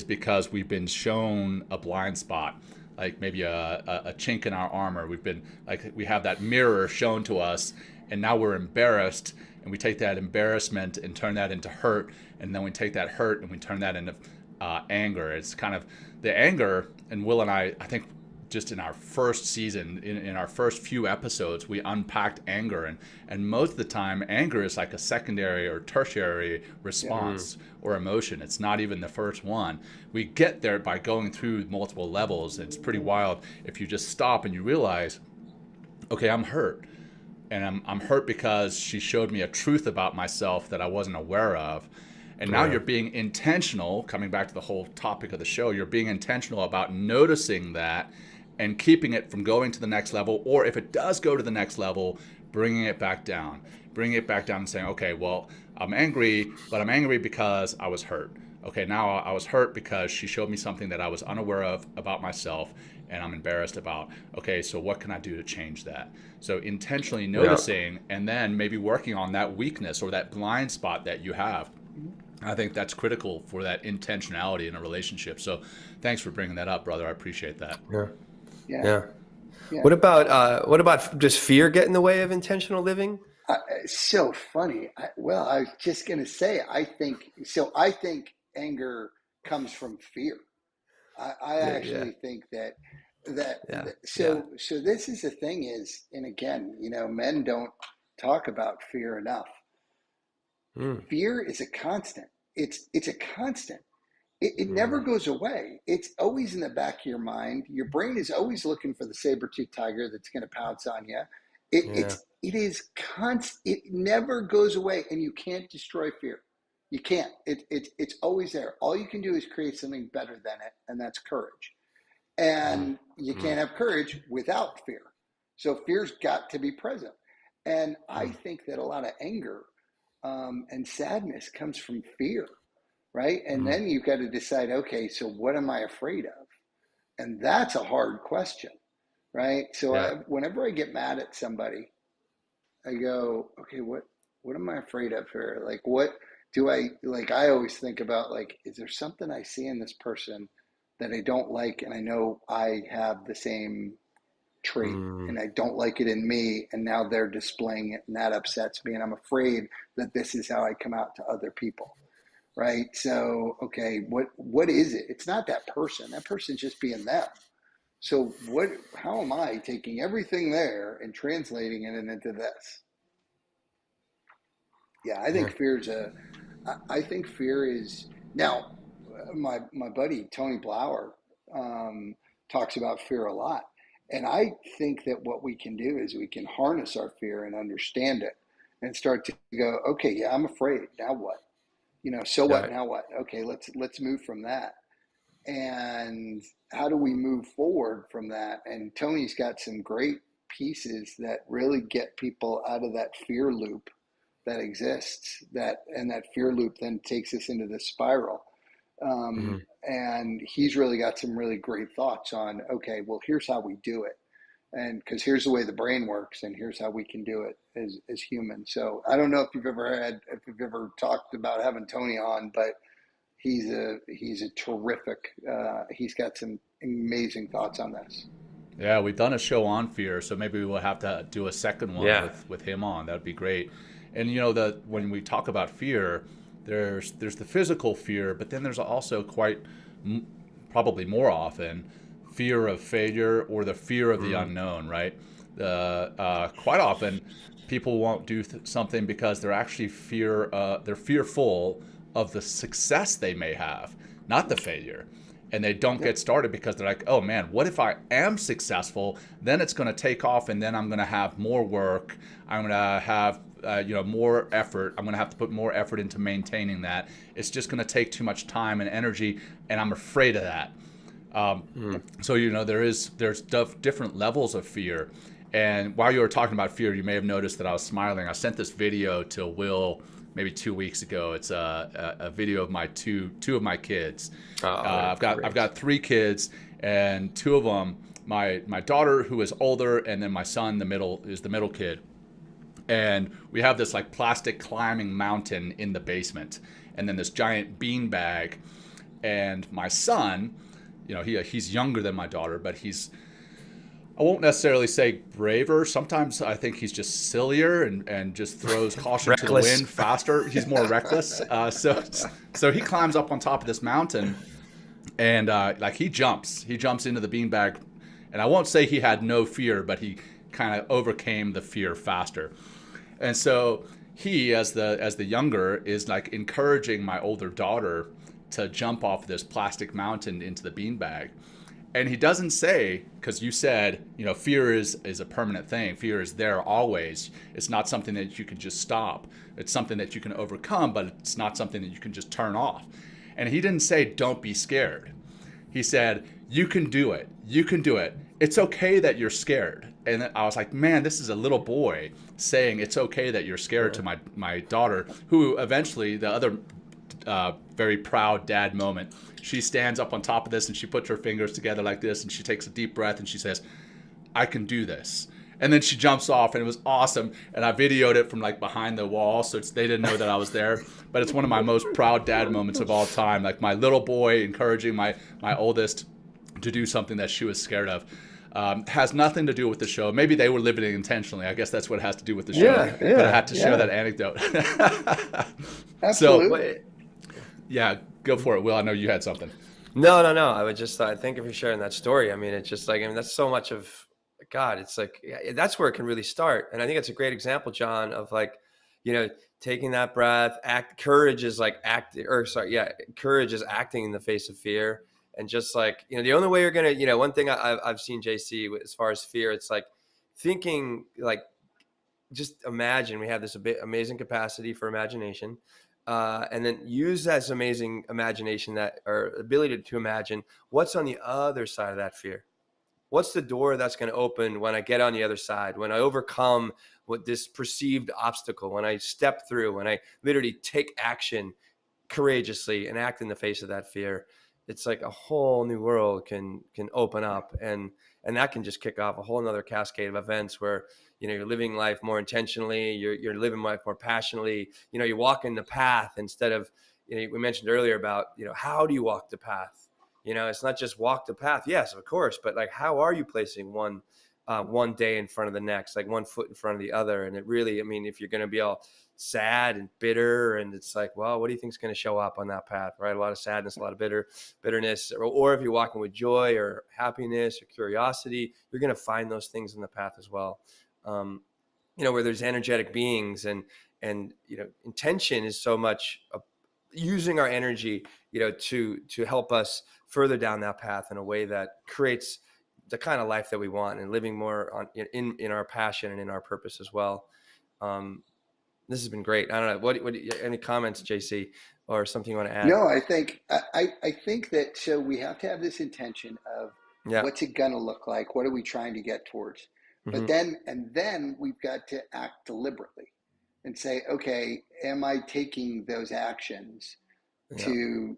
because we've been shown a blind spot, like maybe a chink in our armor. We've been like, we have that mirror shown to us, and now we're embarrassed, and we take that embarrassment and turn that into hurt, and then we take that hurt and we turn that into anger. It's kind of the anger, and Will and I think just in our first season, in our first few episodes, we unpacked anger, and most of the time anger is like a secondary or tertiary response or emotion. It's not even the first one. We get there by going through multiple levels. It's pretty wild if you just stop and you realize, okay, I'm hurt, and I'm hurt because she showed me a truth about myself that I wasn't aware of. And now you're being intentional, coming back to the whole topic of the show, you're being intentional about noticing that and keeping it from going to the next level, or if it does go to the next level, bringing it back down and saying, okay, well, I'm angry, but I'm angry because I was hurt. Okay, now I was hurt because she showed me something that I was unaware of about myself and I'm embarrassed about. Okay, so what can I do to change that? So intentionally noticing and then maybe working on that weakness or that blind spot that you have. I think that's critical for that intentionality in a relationship. So thanks for bringing that up, brother. I appreciate that. Yeah. What about just fear get in the way of intentional living? So funny. I was just going to say, I think anger comes from fear. I actually think that so this is the thing is, and again, men don't talk about fear enough. Fear is a constant. It's a constant. It never goes away. It's always in the back of your mind. Your brain is always looking for the saber-toothed tiger that's going to pounce on you. It is constant. It never goes away, and you can't destroy fear. You can't. It's always there. All you can do is create something better than it, and that's courage. And you can't have courage without fear. So fear's got to be present. And I think that a lot of anger and sadness comes from fear. Right. And then you've got to decide, okay, so what am I afraid of? And that's a hard question. Right. So whenever I get mad at somebody, I go, okay, what am I afraid of here? Like, what do I always think about, like, is there something I see in this person that I don't like? And I know I have the same trait and I don't like it in me. And now they're displaying it and that upsets me. And I'm afraid that this is how I come out to other people. Right. So, okay, what is it? It's not that person. That person's just being them. So how am I taking everything there and translating it into this? Yeah, I think fear is now my buddy, Tony Blauer, talks about fear a lot. And I think that what we can do is we can harness our fear and understand it and start to go, okay, yeah, I'm afraid. Now what? So what? Now what? Okay, let's move from that. And how do we move forward from that? And Tony's got some great pieces that really get people out of that fear loop that exists. And that fear loop then takes us into the spiral. And he's really got some really great thoughts on, okay, well, here's how we do it. And because here's the way the brain works, and here's how we can do it as humans. So I don't know if you've ever talked about having Tony on, but he's a terrific. He's got some amazing thoughts on this. Yeah, we've done a show on fear, so maybe we'll have to do a second one with him on. That'd be great. And when we talk about fear, there's the physical fear, but then there's also probably more often fear of failure or the fear of the unknown, right? Quite often, people won't do something because they're actually they're fearful of the success they may have, not the failure. And they don't get started because they're like, oh man, what if I am successful? Then it's going to take off, and then I'm going to have more work. I'm going to have more effort. I'm going to have to put more effort into maintaining that. It's just going to take too much time and energy, and I'm afraid of that. So there's different levels of fear. And while you were talking about fear, you may have noticed that I was smiling. I sent this video to Will maybe 2 weeks ago. It's a video of my two of my kids. I've got 3 kids, and 2 of them my daughter, who is older, and then my son, the middle kid. And we have this like plastic climbing mountain in the basement, and then this giant bean bag. And my son, he's younger than my daughter, but I won't necessarily say braver. Sometimes I think he's just sillier and just throws caution to the wind faster. He's more reckless. So he climbs up on top of this mountain, and like he jumps into the beanbag. And I won't say he had no fear, but he kind of overcame the fear faster. And so he, as the younger, is like encouraging my older daughter to jump off this plastic mountain into the beanbag. And he doesn't say, because you said, fear is a permanent thing. Fear is there always. It's not something that you can just stop. It's something that you can overcome, but it's not something that you can just turn off. And he didn't say, don't be scared. He said, you can do it. You can do it. It's okay that you're scared. And I was like, man, this is a little boy saying it's okay that you're scared to my daughter, who eventually, the other very proud dad moment, she stands up on top of this and she puts her fingers together like this and she takes a deep breath and she says, I can do this. And then she jumps off, and it was awesome. And I videoed it from like behind the wall, so they didn't know that I was there. But it's one of my most proud dad moments of all time. Like my little boy encouraging my oldest to do something that she was scared of. Has nothing to do with the show. Maybe they were living it intentionally. I guess that's what it has to do with the show. Yeah, but I had to share that anecdote. Absolutely. So, yeah, go for it, Will. I know you had something. No. I would just thank you for sharing that story. I mean, it's just like, that's so much of God. It's like, that's where it can really start. And I think it's a great example, John, of like, taking that breath. Courage is acting in the face of fear. And just like, the only way you're going to, one thing I've seen, JC, as far as fear, it's like thinking, like, just imagine we have this amazing capacity for imagination. And then use that amazing imagination, or ability to imagine what's on the other side of that fear. What's the door that's going to open when I get on the other side, when I overcome what this perceived obstacle, when I step through, when I literally take action courageously and act in the face of that fear. It's like a whole new world can open up, and that can just kick off a whole nother cascade of events where, you're living life more intentionally, you're living life more passionately, you're walking the path instead of, we mentioned earlier about, how do you walk the path? It's not just walk the path. Yes, of course. But like, how are you placing one day in front of the next, like one foot in front of the other? And it really, if you're going to be all sad and bitter, and it's like, well, what do you think is going to show up on that path, right? A lot of sadness, a lot of bitterness, or if you're walking with joy or happiness or curiosity, you're going to find those things in the path as well. Where there's energetic beings, and intention is so much using our energy, to help us further down that path in a way that creates the kind of life that we want, and living more in our passion and in our purpose as well. This has been great. I don't know. What any comments, JC, or something you want to add? No, I think that, so we have to have this intention of what's it going to look like? What are we trying to get towards? But then we've got to act deliberately and say, okay, am I taking those actions to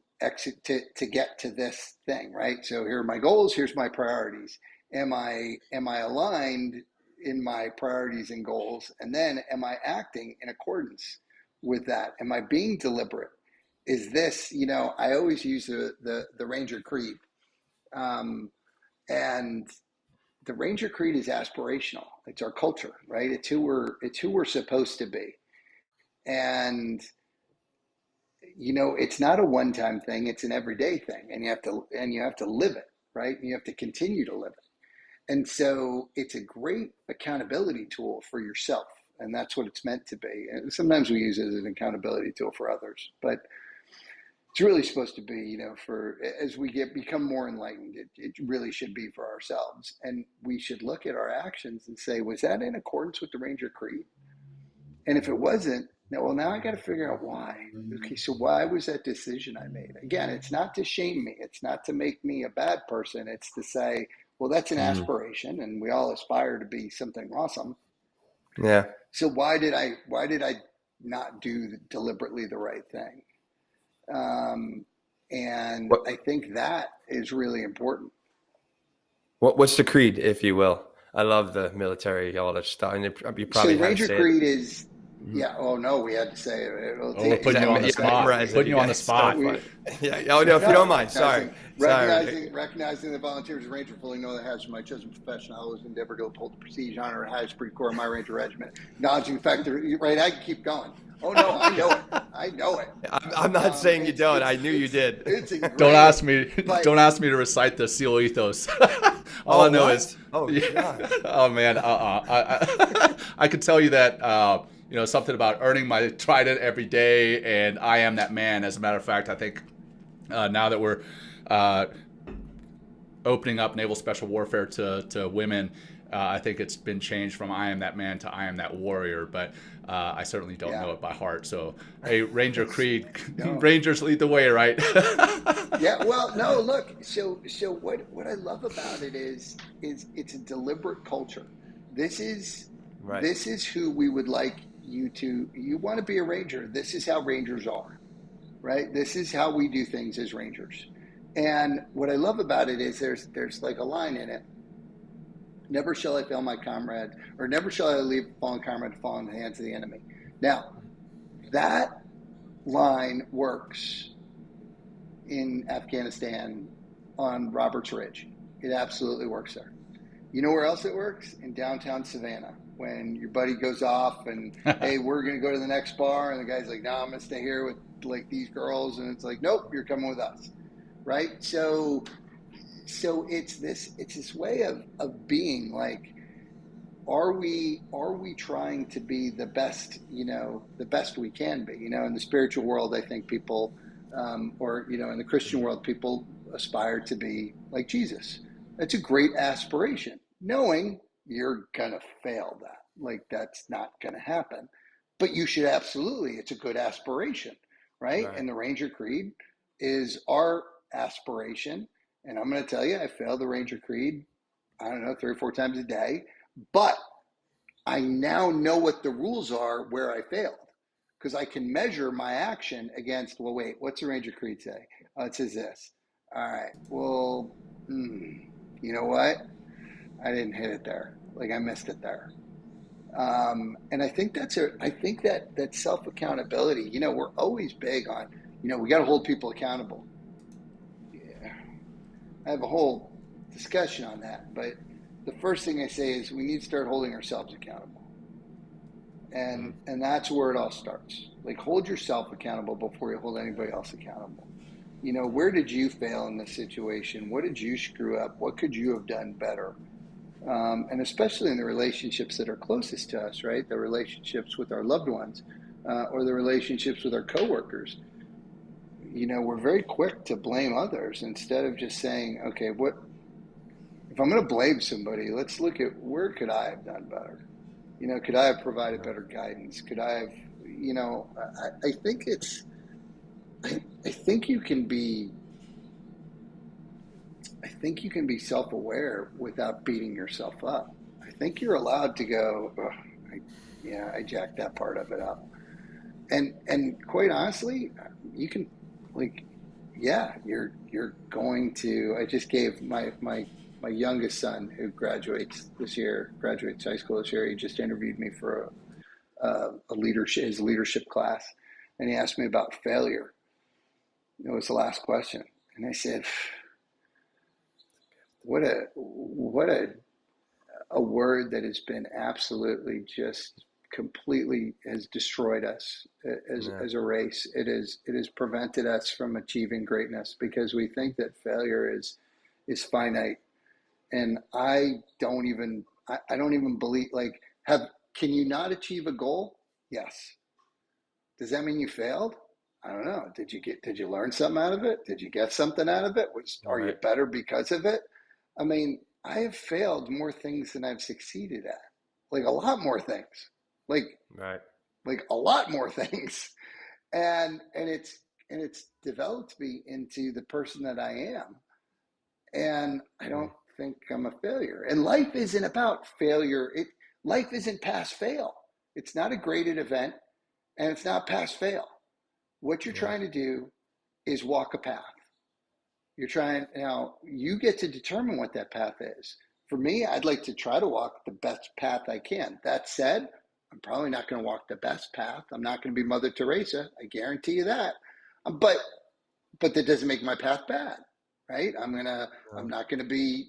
get to this thing, right? So here are my goals. Here's my priorities. Am I aligned in my priorities and goals? And then am I acting in accordance with that? Am I being deliberate? Is this, I always use the Ranger Creed. And the Ranger Creed is aspirational. It's our culture, right? It's who we're supposed to be. And it's not a one-time thing, it's an everyday thing. And you have to live it, right? And you have to continue to live it. And so it's a great accountability tool for yourself. And that's what it's meant to be. And sometimes we use it as an accountability tool for others, but it's really supposed to be, for as we become more enlightened, it really should be for ourselves. And we should look at our actions and say, was that in accordance with the Ranger Creed? And if it wasn't, now I got to figure out why. Okay, so why was that decision I made? Again, it's not to shame me. It's not to make me a bad person. It's to say, well, that's an aspiration, and we all aspire to be something awesome. Yeah. So why did I not do deliberately the right thing? And I think that is really important. What's the creed, if you will? I love the military, all that stuff, and you So probably had to Ranger say it. Creed is, yeah. Oh no, we had to say it. It'll Oh, we're take putting you on the Yeah, spot. memorize it, Putting you you on the guys. So spot. funny. Yeah. Oh no, if you No, don't mind. Sorry. recognizing the volunteers of Ranger fully know the hazards of my chosen profession. I always endeavor to uphold the prestige, honor, and highest core of my Ranger regiment. Acknowledging the fact that, right, I can keep going. Oh no, I know it. I know it. I'm not saying you don't. I knew you did. It's ingrained. Don't ask me. But- Don't ask me to recite the SEAL ethos. All Oh, I know what? is. Oh, God. Oh man. I could tell you that. Something about earning my trident every day, and I am that man. As a matter of fact, I think now that we're opening up naval special warfare to women, I think it's been changed from I am that man to I am that warrior, but I certainly don't know it by heart. So, hey, Ranger Creed, Rangers lead the way, right? Yeah, well, no, look, so what I love about it is it's a deliberate culture. This is Right. This is who we would like you want to be a Ranger. This is how Rangers are, right? This is how we do things as Rangers. And what I love about it is there's like a line in it. Never shall I fail my comrade, or never shall I leave a fallen comrade to fall in the hands of the enemy. Now, that line works in Afghanistan on Roberts Ridge. It absolutely works there. You know where else it works? In downtown Savannah, when your buddy goes off and, hey, we're going to go to the next bar. And the guy's like, no, I'm going to stay here with like these girls. And it's like, nope, you're coming with us. Right. So it's this way of being like, are we trying to be the best we can be? In the spiritual world, I think people, or in the Christian world, people aspire to be like Jesus. That's a great aspiration, knowing you're gonna fail that. Like that's not gonna happen. But you should absolutely, it's a good aspiration, right? And the Ranger Creed is our aspiration. And I'm gonna tell you, I failed the Ranger Creed, I don't know, 3 or 4 times a day. But I now know what the rules are where I failed, because I can measure my action against, well, wait, what's the Ranger Creed say? Oh, it says this. All right, well, you know what? I didn't hit it there. Like I missed it there. And I think that self-accountability, we're always big on, we got to hold people accountable. Yeah. I have a whole discussion on that, but the first thing I say is we need to start holding ourselves accountable. And that's where it all starts. Like hold yourself accountable before you hold anybody else accountable. Where did you fail in this situation? What did you screw up? What could you have done better? And especially in the relationships that are closest to us, right? The relationships with our loved ones, or the relationships with our coworkers. We're very quick to blame others instead of just saying, okay, if I'm going to blame somebody, let's look at where could I have done better? Could I have provided better guidance? Could I have, I think you can be self-aware without beating yourself up. I think you're allowed to go, I jacked that part of it up. And quite honestly, you can you're going to, I just gave my youngest son who graduates high school this year. He just interviewed me for his leadership class. And he asked me about failure. It was the last question. And I said, what a word that has been absolutely just completely has destroyed us as a race. It has prevented us from achieving greatness because we think that failure is finite. And I don't even believe, can you not achieve a goal? Yes. Does that mean you failed? I don't know. Did you learn something out of it? Did you get something out of it? Are you better because of it? I mean, I have failed more things than I've succeeded at, like a lot more things, like a lot more things. And it's developed me into the person that I am. And I don't think I'm a failure. And life isn't about failure. Life isn't pass fail. It's not a graded event, and it's not pass fail. What you're trying to do is walk a path. You're trying, now you get to determine what that path is. For me, I'd like to try to walk the best path I can. That said, I'm probably not going to walk the best path. I'm not going to be Mother Teresa. I guarantee you that. But that doesn't make my path bad, right? I'm not gonna be,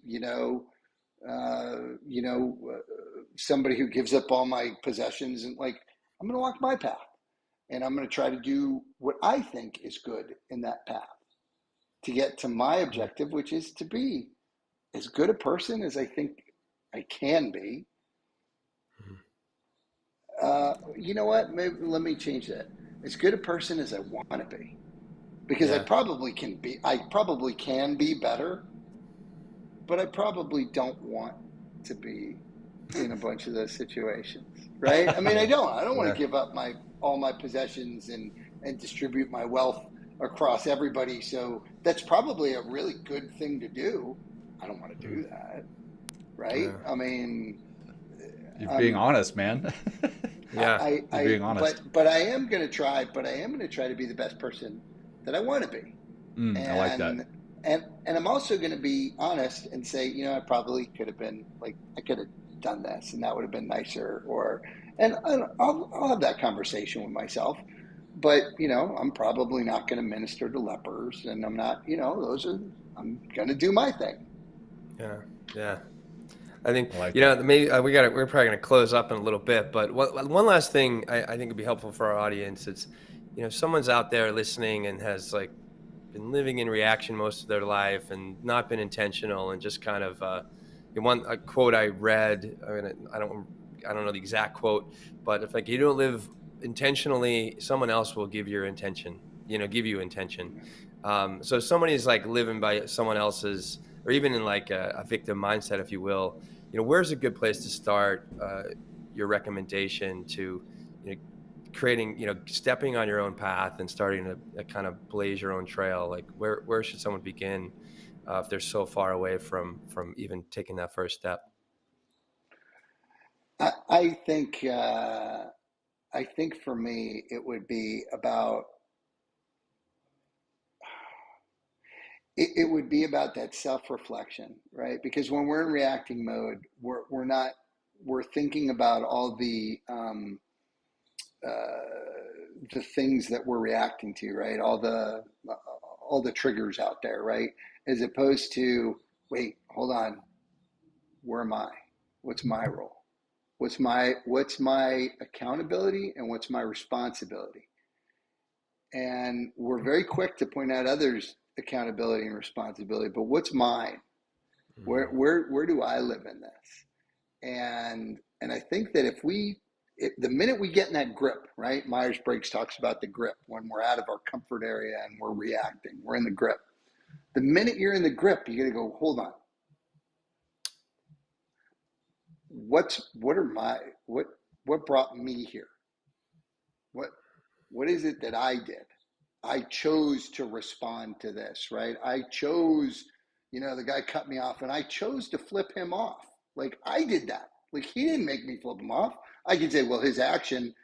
somebody who gives up all my possessions, and like, I'm gonna walk my path, and I'm gonna try to do what I think is good in that path to get to my objective, which is to be as good a person as I think I can be. You know what? Maybe let me change that. As good a person as I want to be. Because I probably can be better, but I probably don't want to be in a bunch of those situations, right? I mean, I don't want to give up all my possessions and distribute my wealth across everybody. So that's probably a really good thing to do. I don't want to do that, right? Yeah. I mean, You're being honest, man. Yeah. You're being honest. But I am going to try. But I am going to try to be the best person that I want to be. I like that. And I'm also going to be honest and say, I probably could have been like, I could have done this, and that would have been nicer. And I'll have that conversation with myself. But I'm probably not going to minister to lepers, and I'm not. I'm going to do my thing. Yeah. I think maybe we're probably going to close up in a little bit, but one last thing I think would be helpful for our audience. It's, if someone's out there listening and has like been living in reaction most of their life and not been intentional, and just kind of a quote I read. I mean, I don't know the exact quote, but if like you don't live intentionally, someone else will give you intention. So if somebody's like living by someone else's, or even in like a victim mindset, if you will, where's a good place to start your recommendation to, creating, stepping on your own path and starting to kind of blaze your own trail? Like where should someone begin if they're so far away from even taking that first step? I think for me, it would be about, it would be about that self-reflection, right? Because when we're in reacting mode, we're thinking about all the things that we're reacting to, right? All the triggers out there, right? As opposed to, wait, hold on, where am I? What's my role? What's my accountability, and what's my responsibility? And we're very quick to point out others' accountability and responsibility, but what's mine? Where do I live in this? And I think that the minute we get in that grip, right? Myers-Briggs talks about the grip. When we're out of our comfort area and we're reacting, we're in the grip. The minute you're in the grip, you got to go, hold on. What brought me here? What is it that I did? I chose to respond to this, right? I chose, the guy cut me off, and I chose to flip him off. Like, I did that. Like, he didn't make me flip him off. I could say, well, his action,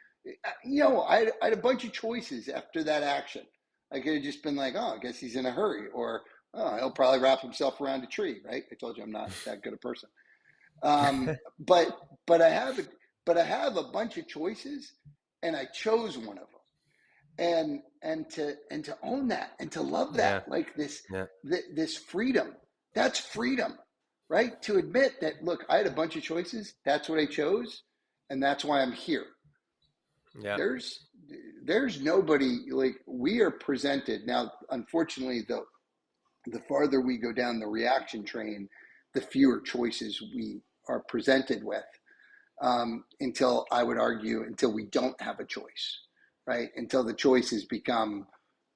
I had a bunch of choices after that action. I could have just been like, oh, I guess he's in a hurry, or, oh, he'll probably wrap himself around a tree, right? I told you I'm not that good a person. But I have a bunch of choices, and I chose one of them, and to own that, and to love that, like this freedom. That's freedom, right? To admit that, look, I had a bunch of choices. That's what I chose, and that's why I'm here. Yeah. There's nobody, like, we are presented now. Unfortunately, the farther we go down the reaction train, the fewer choices we are presented with, until, I would argue, until we don't have a choice, right? Until the choices become,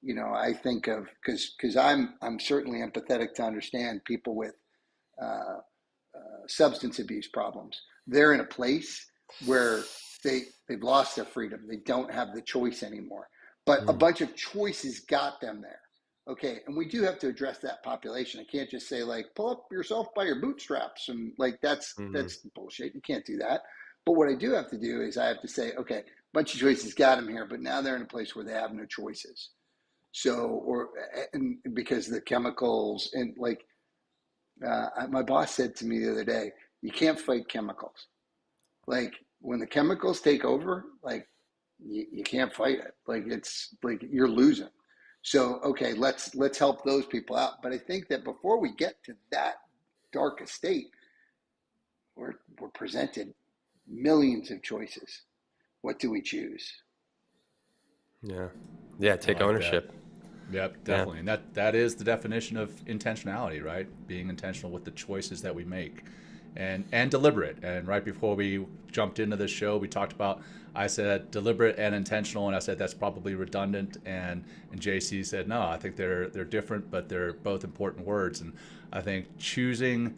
I think of, because I'm certainly empathetic to understand people with substance abuse problems. They're in a place where they've lost their freedom. They don't have the choice anymore. But a bunch of choices got them there. Okay, and we do have to address that population. I can't just say, like, pull up yourself by your bootstraps, and like that's bullshit. You can't do that. But what I do have to do is I have to say, okay, a bunch of choices got them here, but now they're in a place where they have no choices. So, and because the chemicals and like, my boss said to me the other day, you can't fight chemicals. Like when the chemicals take over, like you can't fight it. Like it's like you're losing. So, okay, let's help those people out. But I think that before we get to that dark estate, we're presented millions of choices. What do we choose? Yeah, take ownership. That. Yep, definitely. And that is the definition of intentionality, right? Being intentional with the choices that we make and deliberate. And right before we jumped into this show, we talked about, I said deliberate and intentional, and I said that's probably redundant, and JC said no, I think they're different, but they're both important words. And I think choosing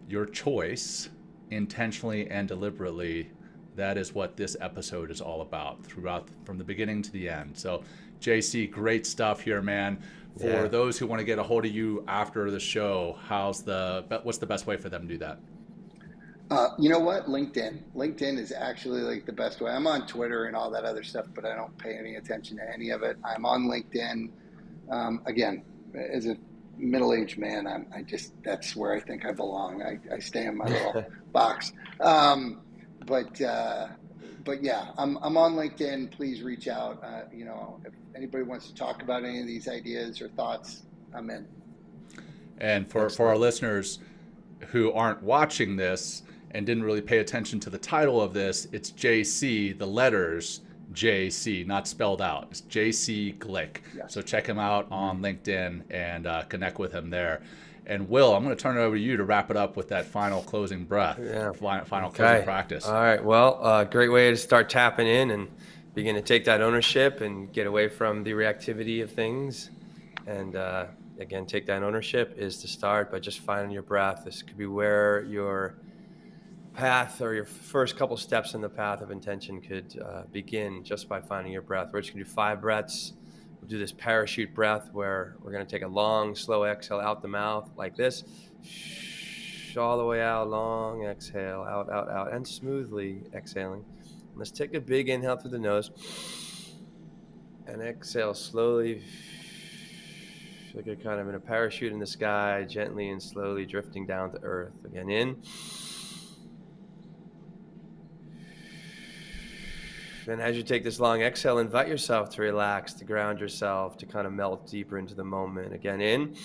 your choice intentionally and deliberately, that is what this episode is all about throughout, from the beginning to the end. So JC, great stuff here, man. For those who want to get a hold of you after the show, what's the best way for them to do that? You know what? LinkedIn is actually like the best way. I'm on Twitter and all that other stuff, but I don't pay any attention to any of it. I'm on LinkedIn. Again, as a middle-aged man, that's where I think I belong. I stay in my little box. But yeah, I'm on LinkedIn. Please reach out. If anybody wants to talk about any of these ideas or thoughts, I'm in. And for our listeners who aren't watching this and didn't really pay attention to the title of this, it's JC, the letters JC, not spelled out. It's JC Glick. Yes. So check him out on LinkedIn and connect with him there. And Will, I'm going to turn it over to you to wrap it up with that final closing breath, final closing practice. All right. Well, great way to start tapping in and begin to take that ownership and get away from the reactivity of things. And again, take that ownership is to start by just finding your breath. This could be where your path or your first couple steps in the path of intention could begin, just by finding your breath. We're just going to do 5 breaths. We'll do this parachute breath where we're going to take a long, slow exhale out the mouth like this. All the way out, long exhale, out, out, out, and smoothly exhaling. Let's take a big inhale through the nose and exhale slowly, like you're kind of in a parachute in the sky, gently and slowly drifting down to earth. Again, in. And as you take this long exhale, invite yourself to relax, to ground yourself, to kind of melt deeper into the moment. Again, in.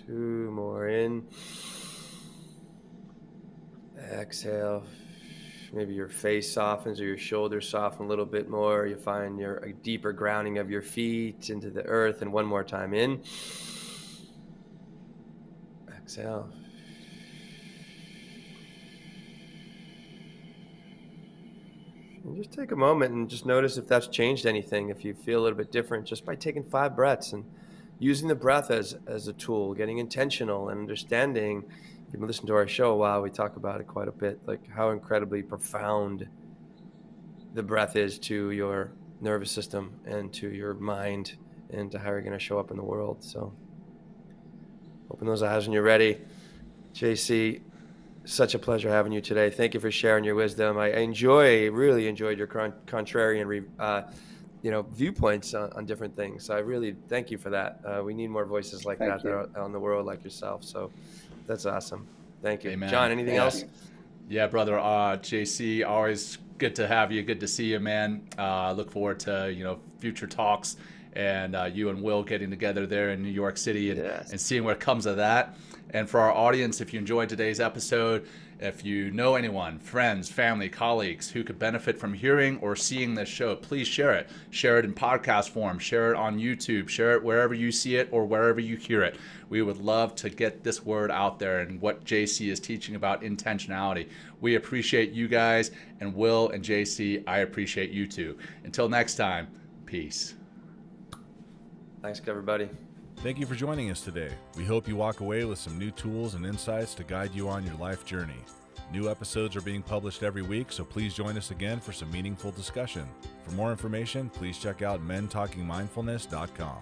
Two more in. Exhale. Maybe your face softens or your shoulders soften a little bit more. You find a deeper grounding of your feet into the earth. And one more time in. Exhale. And just take a moment and just notice if that's changed anything, if you feel a little bit different, just by taking 5 breaths and using the breath as a tool, getting intentional and understanding. If you listen to our show a while, we talk about it quite a bit, like how incredibly profound the breath is to your nervous system and to your mind and to how you're going to show up in the world. So open those eyes when you're ready. JC, such a pleasure having you today. Thank you for sharing your wisdom. I really enjoyed your contrarian viewpoints on different things. So I really thank you for that. We need more voices like that out in the world like yourself. So that's awesome. Thank you. Amen. John, anything else? Yeah, brother. JC, always good to have you. Good to see you, man. Look forward to, future talks and you and Will getting together there in New York City and seeing what comes of that. And for our audience, if you enjoyed today's episode, if you know anyone, friends, family, colleagues who could benefit from hearing or seeing this show, please share it. Share it in podcast form. Share it on YouTube. Share it wherever you see it or wherever you hear it. We would love to get this word out there and what JC is teaching about intentionality. We appreciate you guys, and Will and JC, I appreciate you too. Until next time, peace. Thanks, everybody. Thank you for joining us today. We hope you walk away with some new tools and insights to guide you on your life journey. New episodes are being published every week, so please join us again for some meaningful discussion. For more information, please check out mentalkingmindfulness.com.